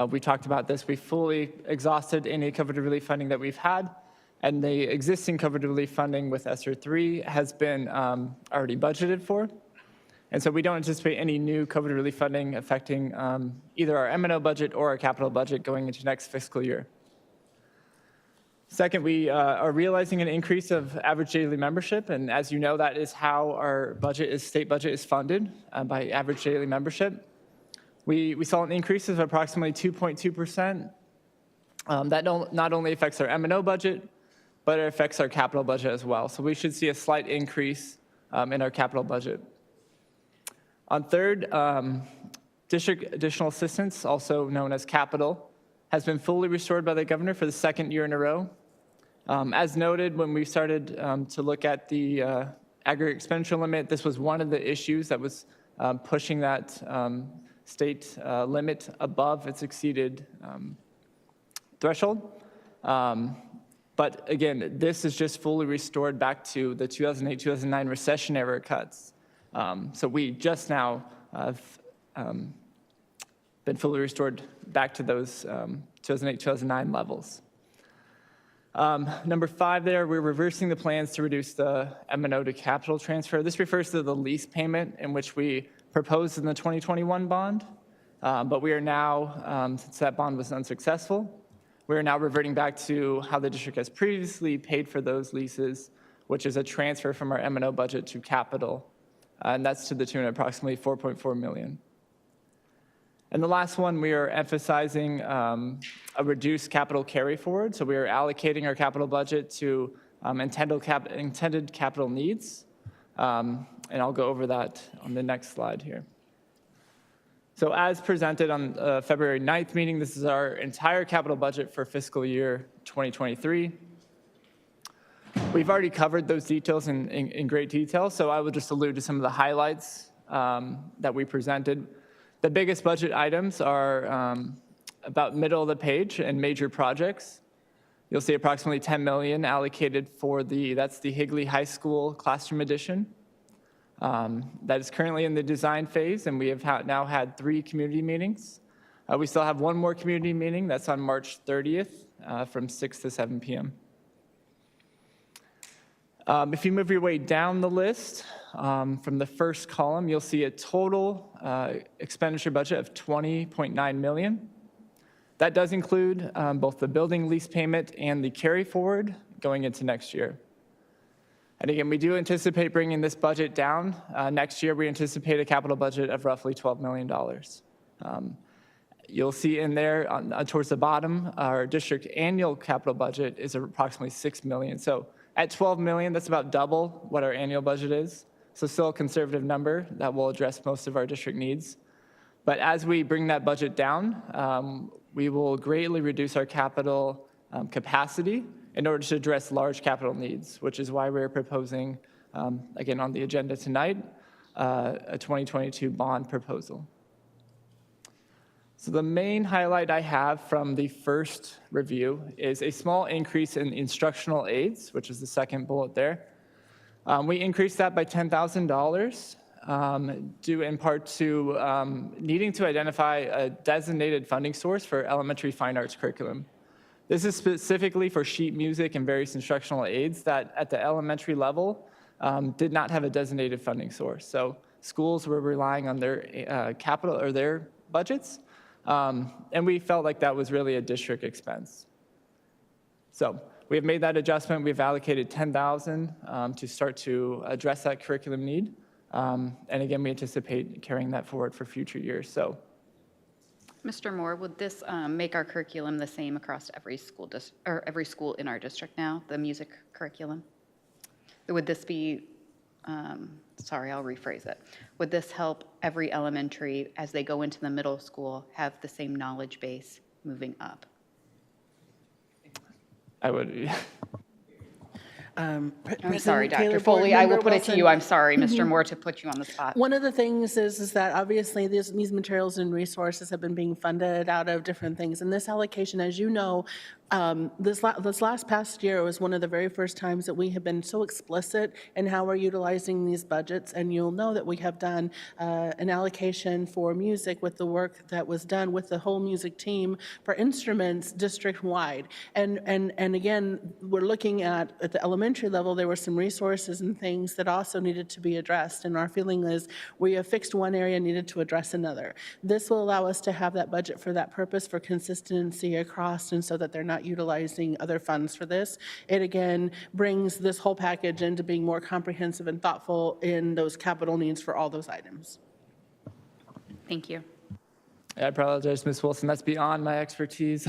S6: We talked about this. We fully exhausted any COVID relief funding that we've had, and the existing COVID relief funding with ESSER 3 has been already budgeted for. And so we don't anticipate any new COVID relief funding affecting either our M&O budget or our capital budget going into next fiscal year. Second, we are realizing an increase of average daily membership, and as you know, that is how our state budget is funded, by average daily membership. We saw an increase of approximately 2.2%. That not only affects our M&O budget, but it affects our capital budget as well. So we should see a slight increase in our capital budget. On third, district additional assistance, also known as capital, has been fully restored by the governor for the second year in a row. As noted, when we started to look at the aggregate expenditure limit, this was one of the issues that was pushing that state limit above its exceeded threshold. But again, this is just fully restored back to the 2008-2009 recession era cuts. So we just now have been fully restored back to those 2008-2009 levels. Number 5 there, we're reversing the plans to reduce the M&O to capital transfer. This refers to the lease payment in which we proposed in the 2021 bond, but we are now, since that bond was unsuccessful, we are now reverting back to how the district has previously paid for those leases, which is a transfer from our M&O budget to capital, and that's to the tune of approximately $4.4 million. And the last one, we are emphasizing a reduced capital carry forward. So we are allocating our capital budget to intended capital needs. And I'll go over that on the next slide here. So as presented on February 9th meeting, this is our entire capital budget for fiscal year 2023. We've already covered those details in great detail, so I will just allude to some of the highlights that we presented. The biggest budget items are about middle of the page and major projects. You'll see approximately $10 million allocated for that's the Higley High School classroom addition. That is currently in the design phase, and we have now had 3 community meetings. We still have one more community meeting. That's on March 30th from 6 to 7 p.m. If you move your way down the list, from the first column, you'll see a total expenditure budget of $20.9 million. That does include both the building lease payment and the carry forward going into next year. And again, we do anticipate bringing this budget down. Next year, we anticipate a capital budget of roughly $12 million. You'll see in there towards the bottom, our district annual capital budget is approximately $6 million. So at $12 million, that's about double what our annual budget is. So still a conservative number that will address most of our district needs. But as we bring that budget down, we will greatly reduce our capital capacity in order to address large capital needs, which is why we're proposing, again, on the agenda tonight, a 2022 bond proposal. So the main highlight I have from the first review is a small increase in instructional aids, which is the second bullet there. We increased that by $10,000 due in part to needing to identify a designated funding source for elementary fine arts curriculum. This is specifically for sheet music and various instructional aids that at the elementary level did not have a designated funding source. So schools were relying on their capital or their budgets, and we felt like that was really a district expense. So we have made that adjustment. We've allocated $10,000 to start to address that curriculum need. And again, we anticipate carrying that forward for future years. So,
S15: Mr. Moore, would this make our curriculum the same across every school or every school in our district now, the music curriculum? Would this be, sorry, I'll rephrase it. Would this help every elementary as they go into the middle school have the same knowledge base moving up?
S6: I would.
S15: I'm sorry, Dr. Foley, I will put it to you. I'm sorry, Mr. Moore, to put you on the spot.
S2: One of the things is that obviously these materials and resources have been being funded out of different things. And this allocation, as you know, this last past year was one of the very first times that we have been so explicit in how we're utilizing these budgets. And you'll know that we have done an allocation for music with the work that was done with the whole music team for instruments district-wide. And again, we're looking at the elementary level, there were some resources and things that also needed to be addressed. And our feeling is we have fixed one area, needed to address another. This will allow us to have that budget for that purpose, for consistency across, and so that they're not utilizing other funds for this. It again brings this whole package into being more comprehensive and thoughtful in those capital needs for all those items.
S15: Thank you.
S6: I apologize, Ms. Wilson. That's beyond my expertise.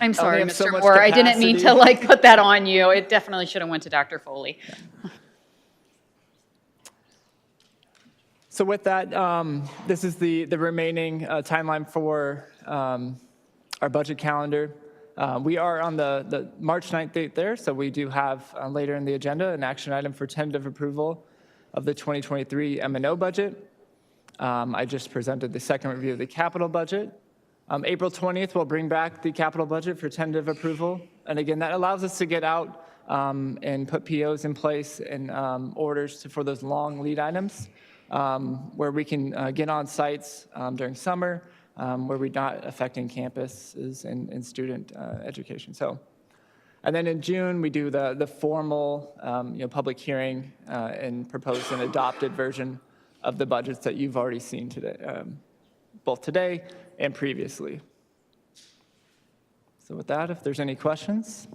S15: I'm sorry,
S6: have so
S15: Mr.
S6: much
S15: Moore. I didn't mean to
S6: capacity.
S15: put that on you. It definitely should have went to Dr. Foley.
S6: So with that, this is the remaining timeline for our budget calendar. We are on the March 9th date there, so we do have later in the agenda an action item for tentative approval of the 2023 M&O budget. I just presented the second review of the capital budget. April 20th, we'll bring back the capital budget for tentative approval. And again, that allows us to get out and put POs in place and orders for those long lead items where we can get on sites during summer where we're not affecting campuses and student education. So, and then in June, we do the formal public hearing and propose an adopted version of the budgets that you've already seen today, both today and previously. So with that, if there's any questions.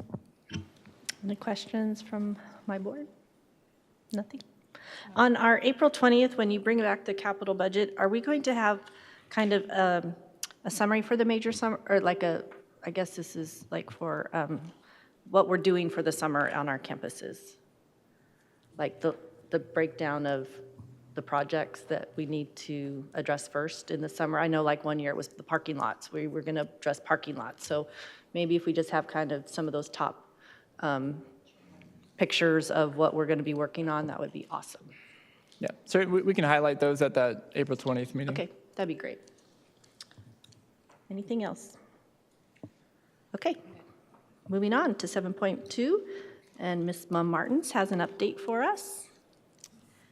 S1: Any questions from my board? Nothing? On our April 20th, when you bring back the capital budget, are we going to have kind of a summary for the major summer, or like I guess this is like for what we're doing for the summer on our campuses? Like the breakdown of the projects that we need to address first in the summer. I know like one year it was the parking lots. We were going to address parking lots. So maybe if we just have kind of some of those top pictures of what we're going to be working on, that would be awesome.
S6: Yeah, so we can highlight those at that April 20th meeting.
S1: Okay, that'd be great. Anything else? Okay, moving on to 7.2, and Ms. Mum Martins has an update for us.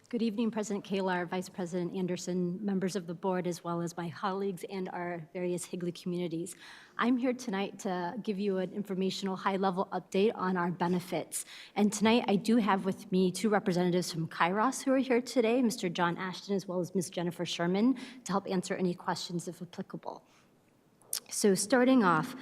S8: Good evening, President Kaler, Vice President Anderson, members of the board, as well as my colleagues and our various Higley communities. I'm here tonight to give you an informational high-level update on our benefits. And tonight I do have with me two representatives from Kairos who are here today, Mr. John Ashton as well as Ms. Jennifer Sherman, to help answer any questions if applicable. So starting off,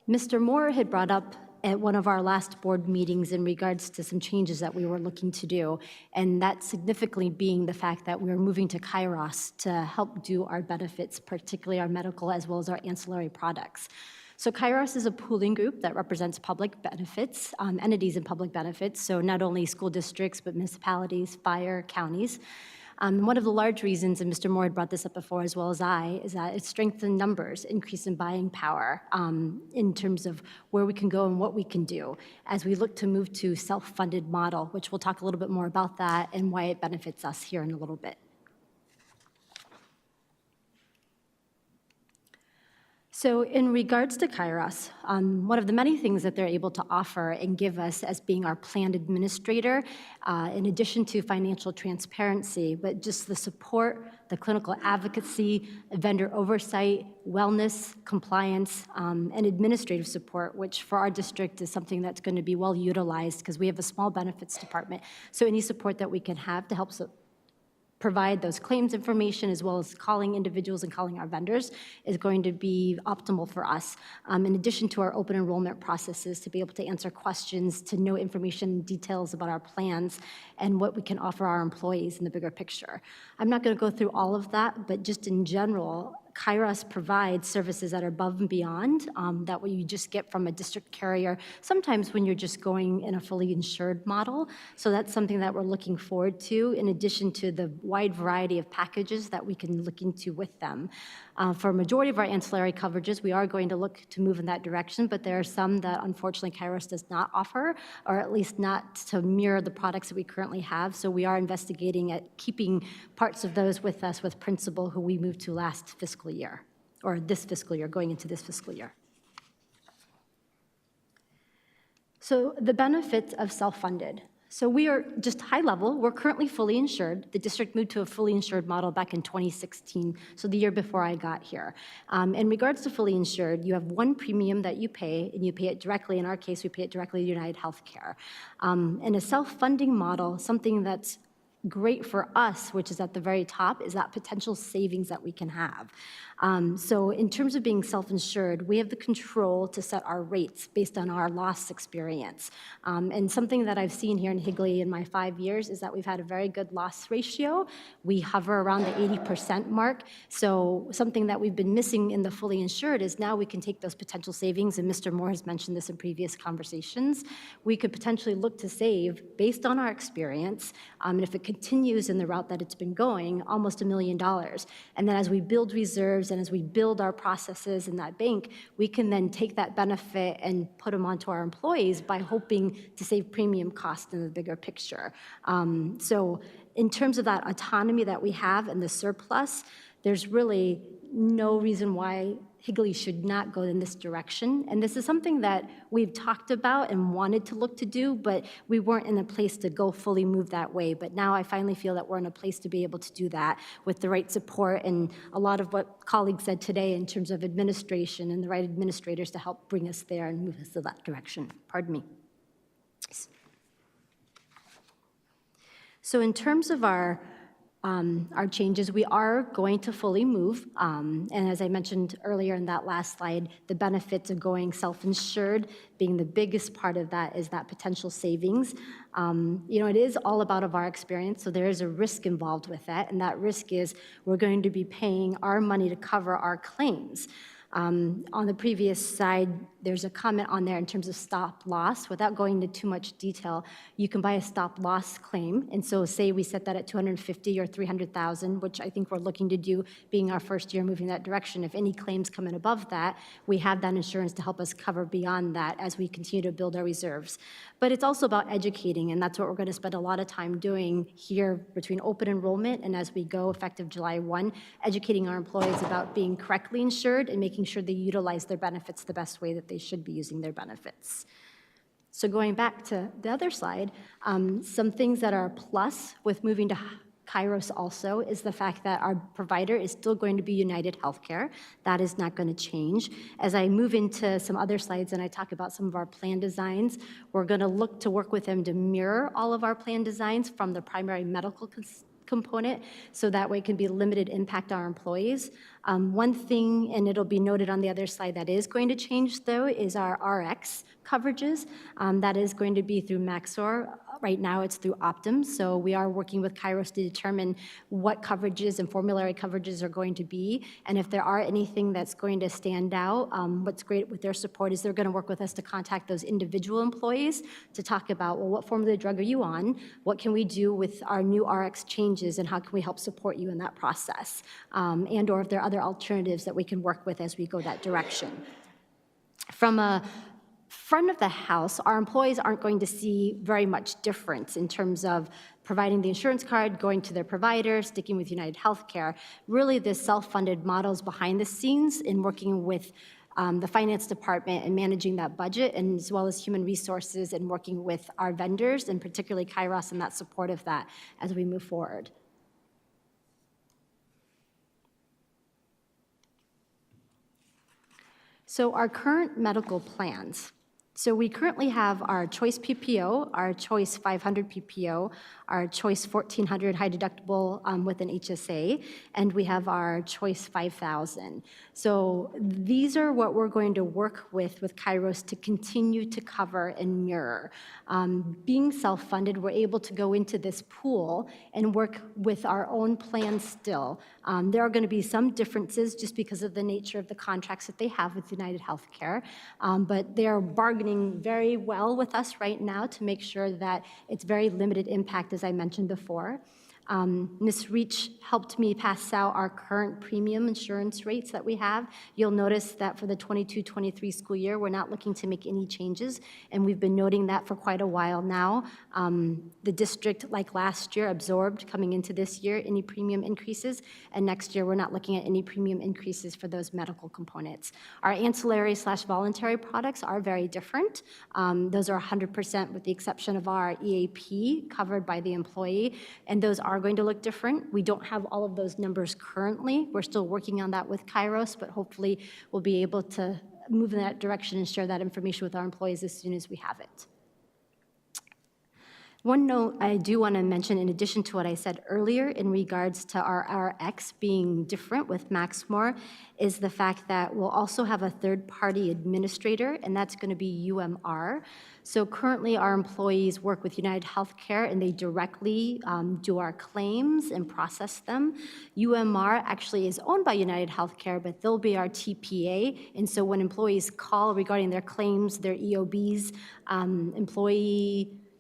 S8: Mr. Moore had brought up at one of our last board meetings in regards to some changes that we were looking to do, and that significantly being the fact that we're moving to Kairos to help do our benefits, particularly our medical as well as our ancillary products. So Kairos is a pooling group that represents public benefits, entities in public benefits, so not only school districts, but municipalities, fire, counties. One of the large reasons, and Mr. Moore had brought this up before as well as I, is that it's strength in numbers, increase in buying power in terms of where we can go and what we can do as we look to move to self-funded model, which we'll talk a little bit more about that and why it benefits us here in a little bit. So in regards to Kairos, one of the many things that they're able to offer and give us as being our planned administrator, in addition to financial transparency, but just the support, the clinical advocacy, vendor oversight, wellness, compliance, and administrative support, which for our district is something that's going to be well utilized because we have a small benefits department. So any support that we can have to help provide those claims information as well as calling individuals and calling our vendors is going to be optimal for us. In addition to our open enrollment processes, to be able to answer questions, to know information, details about our plans, and what we can offer our employees in the bigger picture. I'm not going to go through all of that, but just in general, Kairos provides services that are above and beyond that what you just get from a district carrier, sometimes when you're just going in a fully insured model. So that's something that we're looking forward to, in addition to the wide variety of packages that we can look into with them. For a majority of our ancillary coverages, we are going to look to move in that direction, but there are some that unfortunately Kairos does not offer, or at least not to mirror the products that we currently have. So we are investigating at keeping parts of those with us with Principal, who we moved to last fiscal year, or this fiscal year, going into this fiscal year. So the benefits of self-funded. So we are just high level, we're currently fully insured. The district moved to a fully insured model back in 2016, so the year before I got here. In regards to fully insured, you have one premium that you pay, and you pay it directly. In our case, we pay it directly to United Healthcare. In a self-funding model, something that's great for us, which is at the very top, is that potential savings that we can have. So in terms of being self-insured, we have the control to set our rates based on our loss experience. And something that I've seen here in Higley in my 5 years is that we've had a very good loss ratio. We hover around the 80% mark. So something that we've been missing in the fully insured is now we can take those potential savings, and Mr. Moore has mentioned this in previous conversations. We could potentially look to save, based on our experience, and if it continues in the route that it's been going, almost $1 million. And then as we build reserves and as we build our processes in that bank, we can then take that benefit and put them onto our employees by hoping to save premium cost in the bigger picture. So in terms of that autonomy that we have and the surplus, there's really no reason why Higley should not go in this direction. And this is something that we've talked about and wanted to look to do, but we weren't in a place to go fully move that way. But now I finally feel that we're in a place to be able to do that with the right support and a lot of what colleagues said today in terms of administration and the right administrators to help bring us there and move us to that direction. Pardon me. So in terms of our changes, we are going to fully move. And as I mentioned earlier in that last slide, the benefits of going self-insured being the biggest part of that is that potential savings. It is all about of our experience, so there is a risk involved with that, and that risk is we're going to be paying our money to cover our claims. On the previous slide, there's a comment on there in terms of stop loss. Without going into too much detail, you can buy a stop loss claim. And so say we set that at $250,000 or $300,000, which I think we're looking to do being our first year moving that direction. If any claims come in above that, we have that insurance to help us cover beyond that as we continue to build our reserves. But it's also about educating, and that's what we're going to spend a lot of time doing here between open enrollment and as we go effective July 1, educating our employees about being correctly insured and making sure they utilize their benefits the best way that they should be using their benefits. So going back to the other slide, some things that are a plus with moving to Kairos also is the fact that our provider is still going to be United Healthcare. That is not going to change. As I move into some other slides and I talk about some of our plan designs, we're going to look to work with them to mirror all of our plan designs from the primary medical component, so that way it can be limited impact on our employees. One thing, and it'll be noted on the other slide, that is going to change though is our RX coverages. That is going to be through Maxor. Right now it's through Optum, so we are working with Kairos to determine what coverages and formulary coverages are going to be, and if there are anything that's going to stand out, what's great with their support is they're going to work with us to contact those individual employees to talk about, well, what formulary drug are you on? What can we do with our new RX changes, and how can we help support you in that process? And or if there are other alternatives that we can work with as we go that direction. From a front of the house, our employees aren't going to see very much difference in terms of providing the insurance card, going to their provider, sticking with United Healthcare. Really, the self-funded models behind the scenes in working with the finance department and managing that budget, and as well as human resources and working with our vendors, and particularly Kairos and that support of that as we move forward. So our current medical plans, So we currently have our Choice PPO, our Choice 500 PPO, our Choice 1400 high deductible with an HSA, and we have our Choice 5000. So these are what we're going to work with Kairos to continue to cover and mirror. Being self-funded, we're able to go into this pool and work with our own plan still. There are going to be some differences just because of the nature of the contracts that they have with United Healthcare, but they are bargaining very well with us right now to make sure that it's very limited impact, as I mentioned before. Ms. Reach helped me pass out our current premium insurance rates that we have. You'll notice that for the 22-23 school year, we're not looking to make any changes, and we've been noting that for quite a while now. The district, like last year, absorbed coming into this year any premium increases, and next year we're not looking at any premium increases for those medical components. Our ancillary/voluntary products are very different. Those are 100% with the exception of our EAP covered by the employee, and those are going to look different. We don't have all of those numbers currently. We're still working on that with Kairos, but hopefully we'll be able to move in that direction and share that information with our employees as soon as we have it. One note I do want to mention, in addition to what I said earlier in regards to our RX being different with Maxmore, is the fact that we'll also have a third-party administrator, and that's going to be UMR. So currently our employees work with United Healthcare, and they directly do our claims and process them. UMR actually is owned by United Healthcare, but they'll be our TPA, and so when employees call regarding their claims, their EOBs,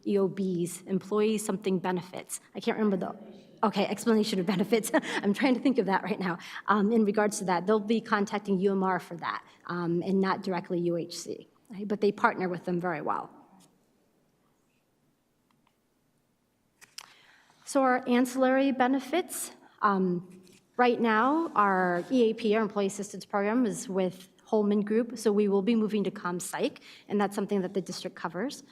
S8: employee something benefits. I can't remember the, okay, explanation of benefits. I'm trying to think of that right now. In regards to that, they'll be contacting UMR for that and not directly UHC, right? But they partner with them very well. So our ancillary benefits, right now our EAP, our Employee Assistance Program, is with Holman Group, so we will be moving to ComPsych, and that's something that the district covers.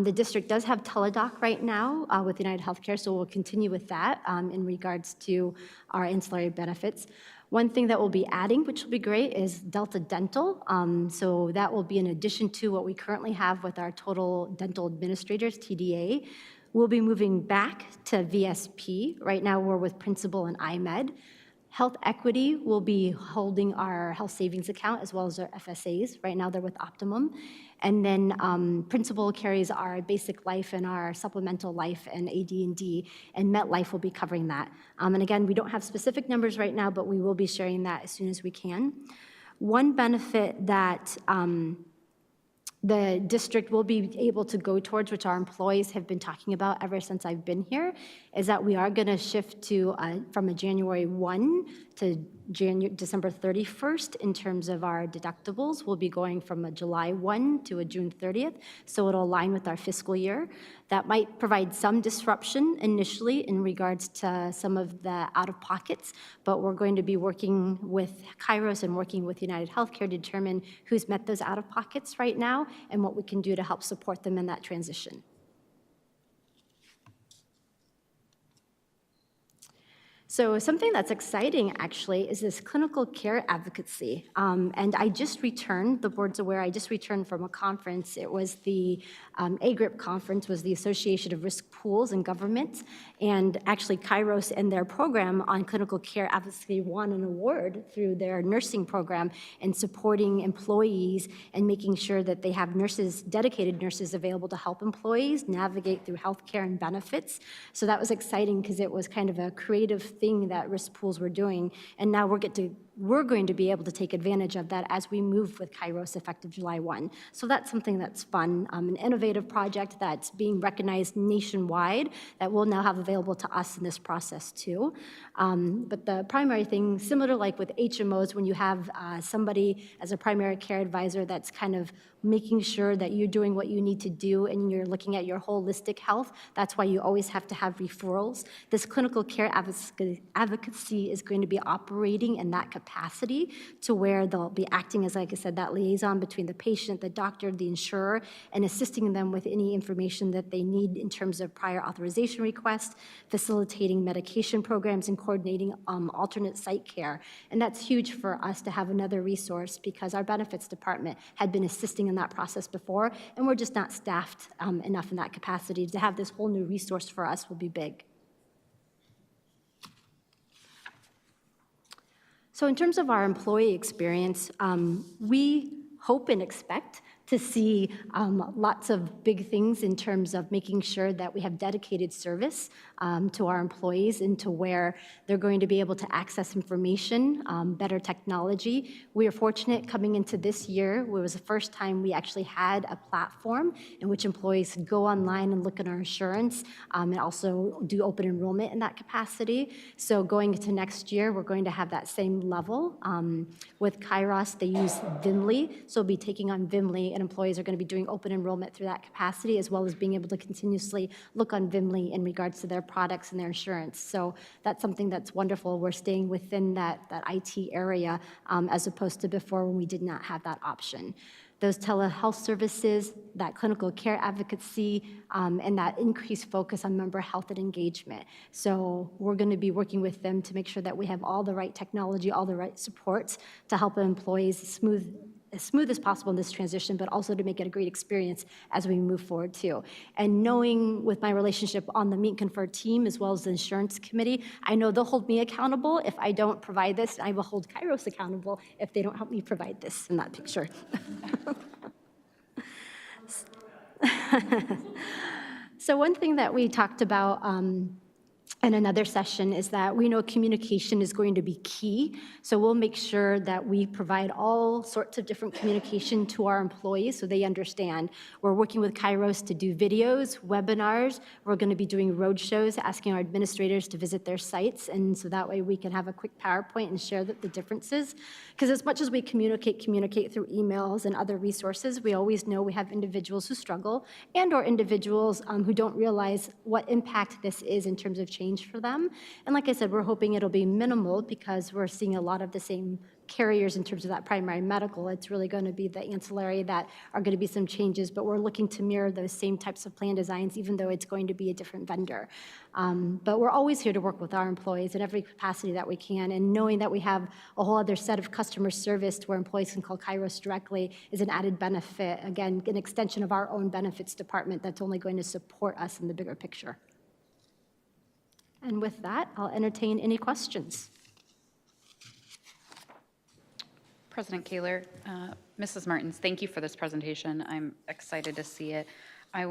S8: The district does have Teladoc right now with United Healthcare, so we'll continue with that in regards to our ancillary benefits. One thing that we'll be adding, which will be great, is Delta Dental. So that will be in addition to what we currently have with our total dental administrators, TDA. We'll be moving back to VSP. Right now we're with Principal and IMED. Health Equity will be holding our health savings account as well as our FSAs. Right now they're with Optimum. And then Principal carries our basic life and our supplemental life and AD&D, and MetLife will be covering that. And again, we don't have specific numbers right now, but we will be sharing that as soon as we can. One benefit that the district will be able to go towards, which our employees have been talking about ever since I've been here, is that we are going to shift to from a January 1 to December 31st in terms of our deductibles. We'll be going from a July 1 to a June 30th, so it'll align with our fiscal year. That might provide some disruption initially in regards to some of the out-of-pockets, but we're going to be working with Kairos and working with United Healthcare to determine who's met those out-of-pockets right now and what we can do to help support them in that transition. So something that's exciting, actually, is this clinical care advocacy. And I just returned, the board's aware, I just returned from a conference. It was the AGRIP conference, was the Association of Risk Pools in Government. And actually, Kairos and their program on clinical care advocacy won an award through their nursing program in supporting employees and making sure that they have nurses, dedicated nurses available to help employees navigate through healthcare and benefits. So that was exciting because it was kind of a creative thing that risk pools were doing, and now we're going to be able to take advantage of that as we move with Kairos effective July 1. So that's something that's fun, an innovative project that's being recognized nationwide that we'll now have available to us in this process too. But the primary thing, similar like with HMOs, when you have somebody as a primary care advisor that's kind of making sure that you're doing what you need to do and you're looking at your holistic health, that's why you always have to have referrals. This clinical care advocacy is going to be operating in that capacity. capacity to where they'll be acting as, like I said, that liaison between the patient, the doctor, the insurer, and assisting them with any information that they need in terms of prior authorization requests, facilitating medication programs, and coordinating alternate site care. And that's huge for us to have another resource because our benefits department had been assisting in that process before, and we're just not staffed enough in that capacity. To have this whole new resource for us will be big. So in terms of our employee experience, we hope and expect to see lots of big things in terms of making sure that we have dedicated service to our employees and to where they're going to be able to access information, better technology. We are fortunate coming into this year, it was the first time we actually had a platform in which employees could go online and look at our insurance and also do open enrollment in that capacity. So going into next year, we're going to have that same level. With Kairos, they use Vimly, so we'll be taking on Vimly, and employees are going to be doing open enrollment through that capacity, as well as being able to continuously look on Vimly in regards to their products and their insurance. So that's something that's wonderful. We're staying within that IT area as opposed to before when we did not have that option. Those telehealth services, that clinical care advocacy, and that increased focus on member health and engagement. So we're going to be working with them to make sure that we have all the right technology, all the right supports to help employees as smooth as possible in this transition, but also to make it a great experience as we move forward too. And knowing with my relationship on the Meet and Confer team as well as the insurance committee, I know they'll hold me accountable if I don't provide this, and I will hold Kairos accountable if they don't help me provide this in that picture. So one thing that we talked about in another session is that we know communication is going to be key. So we'll make sure that we provide all sorts of different communication to our employees so they understand. We're working with Kairos to do videos, webinars. We're going to be doing road shows, asking our administrators to visit their sites. And so that way we can have a quick PowerPoint and share the differences. Because as much as we communicate through emails and other resources, we always know we have individuals who struggle and or individuals who don't realize what impact this is in terms of change for them. And like I said, we're hoping it'll be minimal because we're seeing a lot of the same carriers in terms of that primary medical. It's really going to be the ancillary that are going to be some changes, but we're looking to mirror those same types of plan designs, even though it's going to be a different vendor. But we're always here to work with our employees in every capacity that we can, and knowing that we have a whole other set of customer service to where employees can call Kairos directly is an added benefit. Again, an extension of our own benefits department that's only going to support us in the bigger picture. And with that, I'll entertain any questions.
S15: President Kaler, Mrs. Martins, thank you for this presentation. I'm excited to see it. I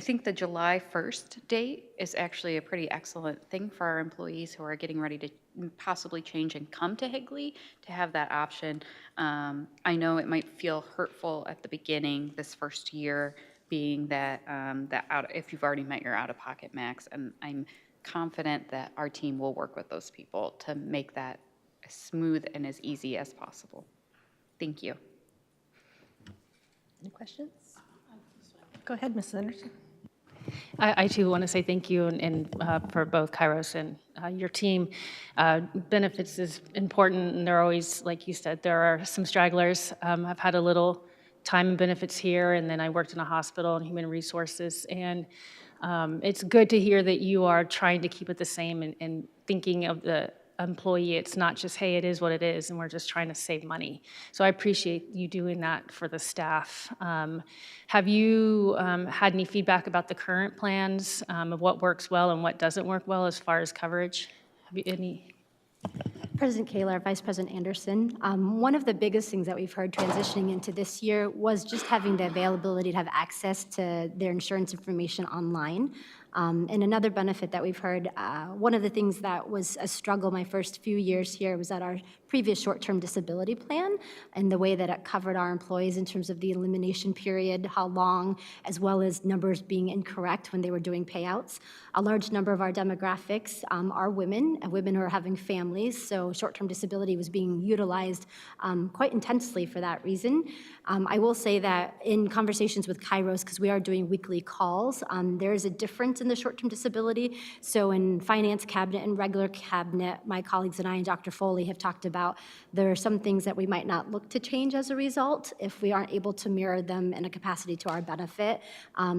S15: think the July 1st date is actually a pretty excellent thing for our employees who are getting ready to possibly change and come to Higley to have that option. I know it might feel hurtful at the beginning, this first year, being that, if you've already met your out-of-pocket max, and I'm confident that our team will work with those people to make that as smooth and as easy as possible. Thank you.
S1: Any questions? Go ahead, Ms. Anderson.
S9: I too want to say thank you and for both Kairos and your team. Benefits is important, and they're always, like you said, there are some stragglers. I've had a little time in benefits here, and then I worked in a hospital in human resources, and it's good to hear that you are trying to keep it the same and thinking of the employee. It's not just, hey, it is what it is, and we're just trying to save money. So I appreciate you doing that for the staff. Have you had any feedback about the current plans of what works well and what doesn't work well as far as coverage? Have you any?
S8: President Kaler, Vice President Anderson, one of the biggest things that we've heard transitioning into this year was just having the availability to have access to their insurance information online. And another benefit that we've heard, one of the things that was a struggle my first few years here was that our previous short-term disability plan and the way that it covered our employees in terms of the elimination period, how long, as well as numbers being incorrect when they were doing payouts. A large number of our demographics are women, and women who are having families, so short-term disability was being utilized quite intensely for that reason. I will say that in conversations with Kairos, because we are doing weekly calls, there is a difference in in the short-term disability. So in Finance Cabinet and regular Cabinet, my colleagues and I and Dr. Foley have talked about there are some things that we might not look to change as a result if we aren't able to mirror them in a capacity to our benefit,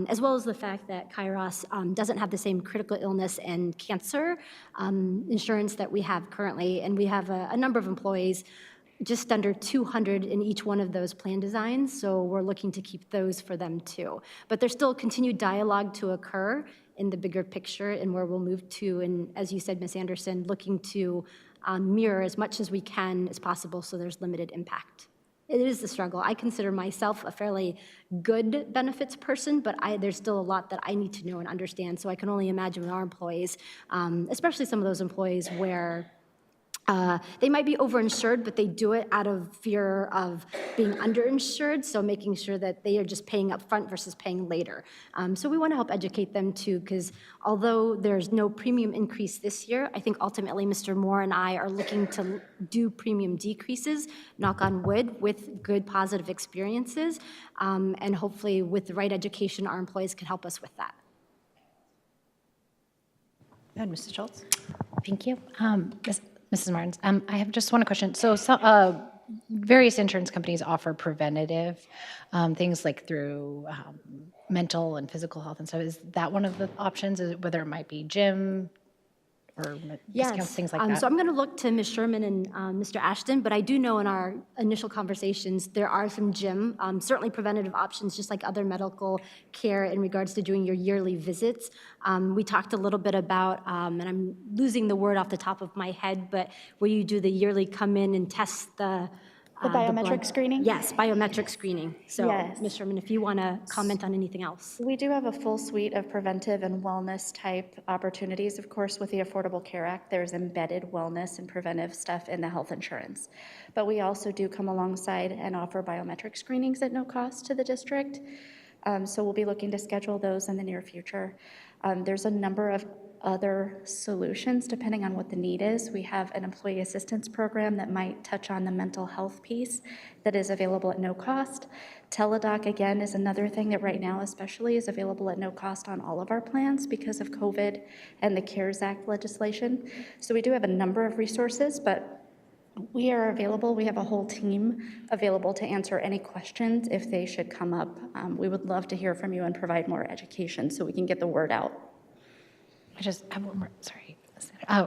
S8: as well as the fact that Kairos doesn't have the same critical illness and cancer insurance that we have currently. And we have a number of employees, just under 200 in each one of those plan designs, so we're looking to keep those for them too. But there's still continued dialogue to occur in the bigger picture and where we'll move to, and as you said, Ms. Anderson, looking to mirror as much as we can as possible so there's limited impact. It is a struggle. I consider myself a fairly good benefits person, but there's still a lot that I need to know and understand, so I can only imagine with our employees, especially some of those employees where they might be overinsured, but they do it out of fear of being underinsured, so making sure that they are just paying up front versus paying later. So we want to help educate them too, because although there's no premium increase this year, I think ultimately Mr. Moore and I are looking to do premium decreases, knock on wood, with good positive experiences, and hopefully with the right education, our employees can help us with that.
S14: And Mrs. Schultz. Thank you. Mrs. Martins, I have just one question. So various insurance companies offer preventative things like through mental and physical health and stuff. Is that one of the options, whether it might be gym or discounts, things like that?
S8: So I'm going to look to Ms. Sherman and Mr. Ashton, but I do know in our initial conversations there are some gym, certainly preventative options, just like other medical care in regards to doing your yearly visits. We talked a little bit about, and I'm losing the word off the top of my head, but where you do the yearly come in and test the
S10: biometric screening?
S8: Yes, biometric screening. So,
S10: Yes.
S8: Ms. Sherman, if you want to comment on anything else.
S10: We do have a full suite of preventive and wellness type opportunities. Of course, with the Affordable Care Act, there's embedded wellness and preventive stuff in the health insurance. But we also do come alongside and offer biometric screenings at no cost to the district. So we'll be looking to schedule those in the near future. There's a number of other solutions depending on what the need is. We have an employee assistance program that might touch on the mental health piece that is available at no cost. Teledoc, again, is another thing that right now especially is available at no cost on all of our plans because of COVID and the CARES Act legislation. So we do have a number of resources, but we are available. We have a whole team available to answer any questions if they should come up. We would love to hear from you and provide more education so we can get the word out.
S14: I just have one more, sorry.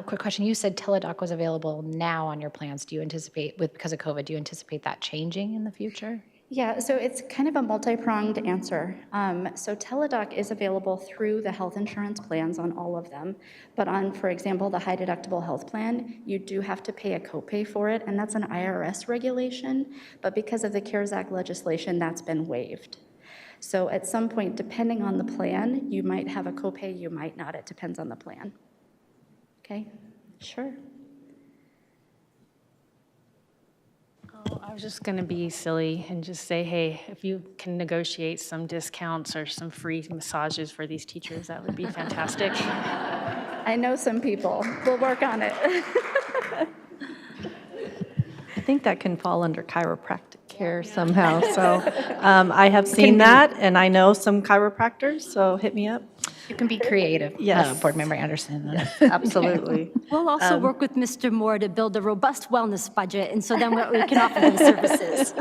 S14: Quick question. You said Teledoc was available now on your plans. Do you anticipate, because of COVID, do you anticipate that changing in the future?
S10: Yeah, so it's kind of a multi-pronged answer. So Teledoc is available through the health insurance plans on all of them, but on, for example, the high deductible health plan, you do have to pay a copay for it, and that's an IRS regulation, but because of the CARES Act legislation, that's been waived. So at some point, depending on the plan, you might have a copay, you might not. It depends on the plan. Okay, sure.
S9: Oh, I was just going to be silly and just say, hey, if you can negotiate some discounts or some free massages for these teachers, that would be fantastic.
S10: I know some people. We'll work on it.
S1: I think that can fall under chiropractic care somehow. So I have seen that, and I know some chiropractors, so hit me up.
S14: You can be creative,
S1: Yes.
S14: Board Member Anderson.
S1: Absolutely.
S8: We'll also work with Mr. Moore to build a robust wellness budget, and so then we can offer those services.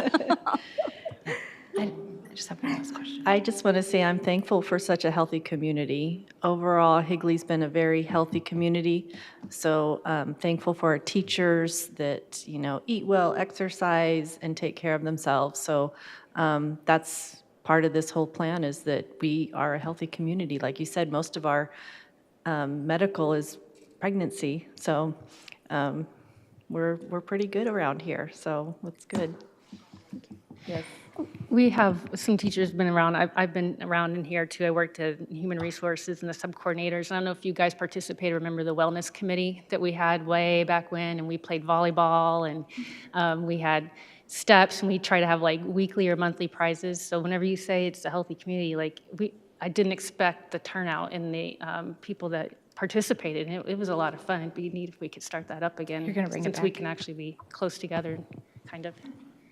S14: I just have one last question.
S1: I just want to say I'm thankful for such a healthy community. Overall, Higley's been a very healthy community. So thankful for our teachers that, eat well, exercise, and take care of themselves. So that's part of this whole plan, is that we are a healthy community. Like you said, most of our medical is pregnancy. So we're pretty good around here. So that's good. Yes.
S9: We have some teachers been around. I've been around in here too. I worked at Human Resources and the sub-coordinators. I don't know if you guys participated, remember the wellness committee that we had way back when, and we played volleyball, and we had steps, and we try to have like weekly or monthly prizes. So whenever you say it's a healthy community, I didn't expect the turnout and the people that participated. And it was a lot of fun. It'd be neat if we could start that up again.
S14: You're gonna bring it
S9: since we
S14: back.
S9: can actually be close together, kind of.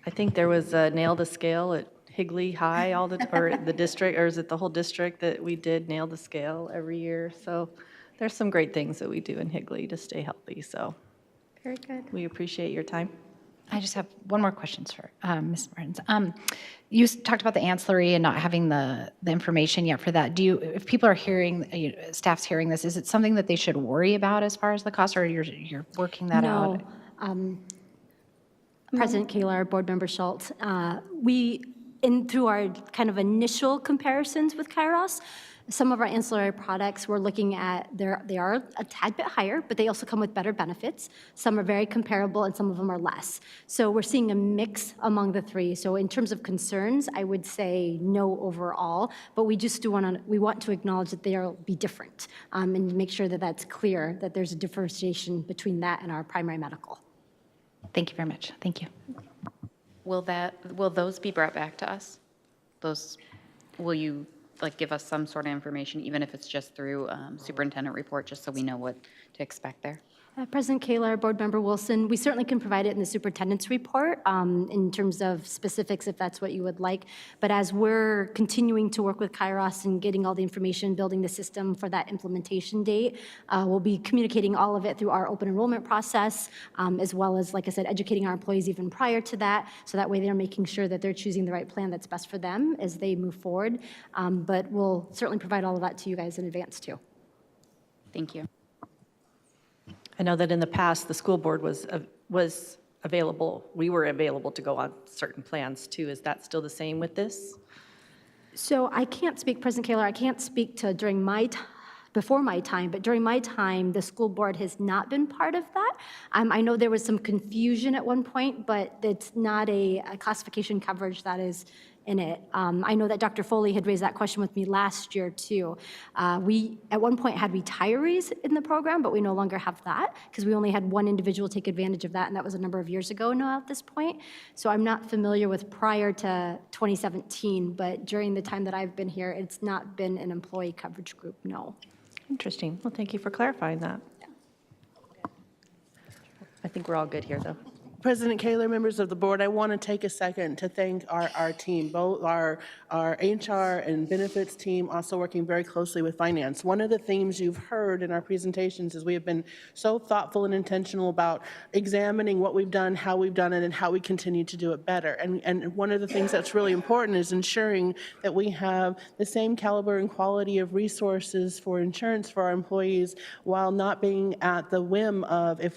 S1: I think there was a Nail to Scale at Higley High all the, or the district, or is it the whole district that we did nail the scale every year? So there's some great things that we do in Higley to stay healthy, so.
S4: Very good.
S1: We appreciate your time.
S14: I just have one more question for Ms. Martins. You talked about the ancillary and not having the information yet for that. Do you, if people are hearing, staff's hearing this, is it something that they should worry about as far as the cost, or you're working that out?
S8: President Kaler, Board Member Schultz, through our kind of initial comparisons with Kairos, some of our ancillary products we're looking at, they are a tad bit higher, but they also come with better benefits. Some are very comparable and some of them are less. So we're seeing a mix among the three. So in terms of concerns, I would say no overall, but we just we want to acknowledge that they'll be different and make sure that that's clear, that there's a differentiation between that and our primary medical.
S14: Thank you very much. Thank you.
S15: Will those be brought back to us? Will you give us some sort of information, even if it's just through superintendent report, just so we know what to expect there?
S8: President Kaler, Board Member Wilson, we certainly can provide it in the superintendent's report in terms of specifics if that's what you would like. But as we're continuing to work with Kairos and getting all the information, building the system for that implementation date, we'll be communicating all of it through our open enrollment process, as well as, like I said, educating our employees even prior to that, so that way they're making sure that they're choosing the right plan that's best for them as they move forward. But we'll certainly provide all of that to you guys in advance too.
S15: Thank you.
S1: I know that in the past, the school board was available, we were available to go on certain plans too. Is that still the same with this?
S8: So I can't speak, President Kaler, I can't speak to before my time, but during my time, the school board has not been part of that. I know there was some confusion at one point, but it's not a classification coverage that is in it. I know that Dr. Foley had raised that question with me last year too. We, at one point, had retirees in the program, but we no longer have that because we only had one individual take advantage of that, and that was a number of years ago now at this point. So I'm not familiar with prior to 2017, but during the time that I've been here, it's not been an employee coverage group, no.
S1: Interesting. Well, thank you for clarifying that. I think we're all good here, though.
S2: President Kaler, members of the board, I want to take a second to thank our team, both our HR and benefits team, also working very closely with finance. One of the themes you've heard in our presentations is we have been so thoughtful and intentional about examining what we've done, how we've done it, and how we continue to do it better. And one of the things that's really important is ensuring that we have the same caliber and quality of resources for insurance for our employees while not being at the whim of if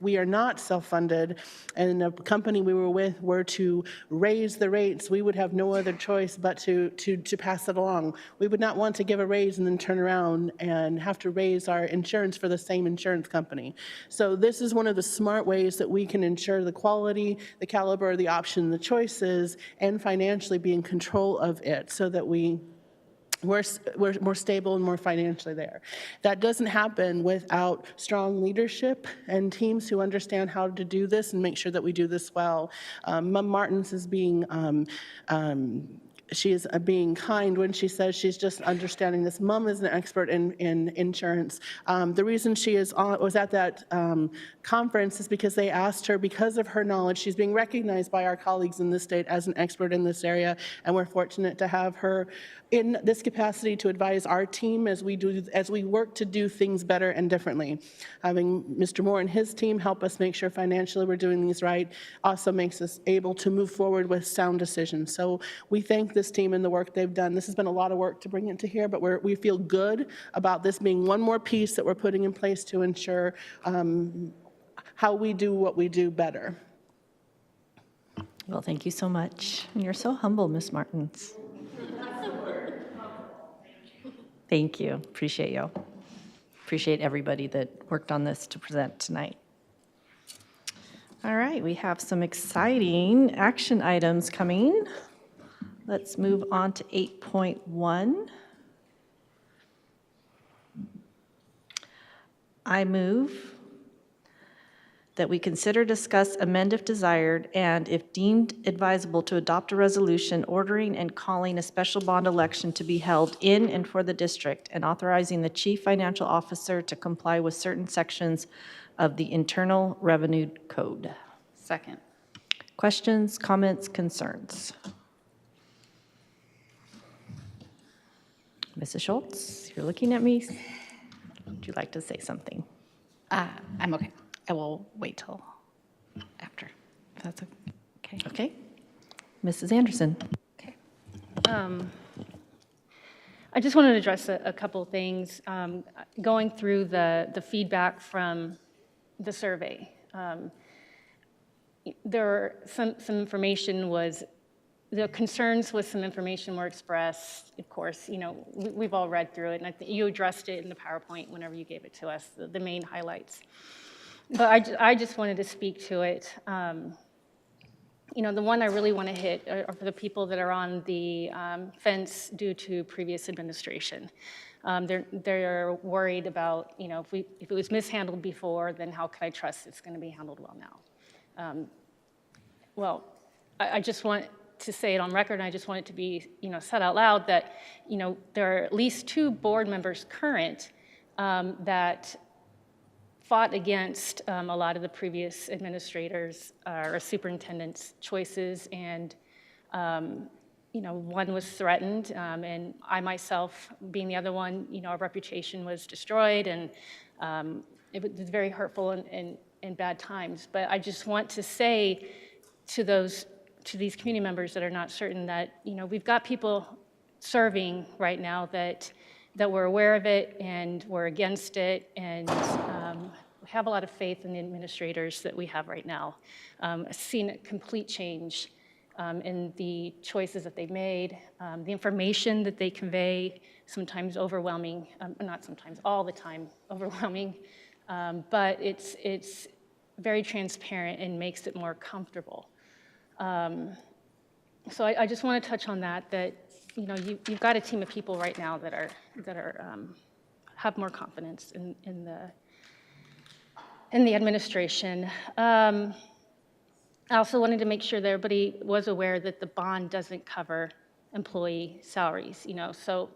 S2: we are not self-funded and the company we were with were to raise the rates, we would have no other choice but to pass it along. We would not want to give a raise and then turn around and have to raise our insurance for the same insurance company. So this is one of the smart ways that we can ensure the quality, the caliber, the option, the choices, and financially be in control of it so that we're more stable and more financially there. That doesn't happen without strong leadership and teams who understand how to do this and make sure that we do this well. Mom Martins is being she is being kind when she says she's just understanding this. Mom is an expert in insurance. The reason she was at that conference is because they asked her, because of her knowledge, she's being recognized by our colleagues in the state as an expert in this area, and we're fortunate to have her in this capacity to advise our team as we work to do things better and differently. Having Mr. Moore and his team help us make sure financially we're doing these right also makes us able to move forward with sound decisions. So we thank this team and the work they've done. This has been a lot of work to bring it to here, but we feel good about this being one more piece that we're putting in place to ensure how we do what we do better.
S1: Well, thank you so much. And you're so humble, Ms. Martins. Thank you. Appreciate you. Appreciate everybody that worked on this to present tonight. All right, we have some exciting action items coming. Let's move on to 8.1. I move that we consider, discuss, amend if desired, and if deemed advisable, to adopt a resolution ordering and calling a special bond election to be held in and for the district, and authorizing the chief financial officer to comply with certain sections of the Internal Revenue Code.
S15: Second.
S1: Questions, comments, concerns? Mrs. Schultz, you're looking at me. Would you like to say something?
S11: I'm okay. I will wait till after, if that's okay.
S1: Okay. Mrs. Anderson.
S9: I just wanted to address a couple things. Going through the feedback from the survey, there were some information was, the concerns with some information were expressed. Of course, you know, we've all read through it, and I think you addressed it in the PowerPoint whenever you gave it to us, the main highlights. But I just wanted to speak to it. You know, the one I really want to hit are for the people that are on the fence due to previous administration. They're worried about, you know, if it was mishandled before, then how can I trust it's going to be handled well now? Well, I just want to say it on record, and I just want it to be, you know, said out loud that, you know, there are at least 2 board members current that fought against a lot of the previous administrators or superintendents' choices, and you know, one was threatened, and I myself, being the other one, you know, our reputation was destroyed, and it was very hurtful and bad times. But I just want to say to these community members that are not certain that, you know, we've got people serving right now that we're aware of it and we're against it, and we have a lot of faith in the administrators that we have right now. I've seen a complete change in the choices that they've made, the information that they convey, sometimes overwhelming, not sometimes, all the time overwhelming, but it's very transparent and makes it more comfortable. So I just want to touch on that you know, you've got a team of people right now that have more confidence in the administration. I also wanted to make sure that everybody was aware that the bond doesn't cover employee salaries, you know, so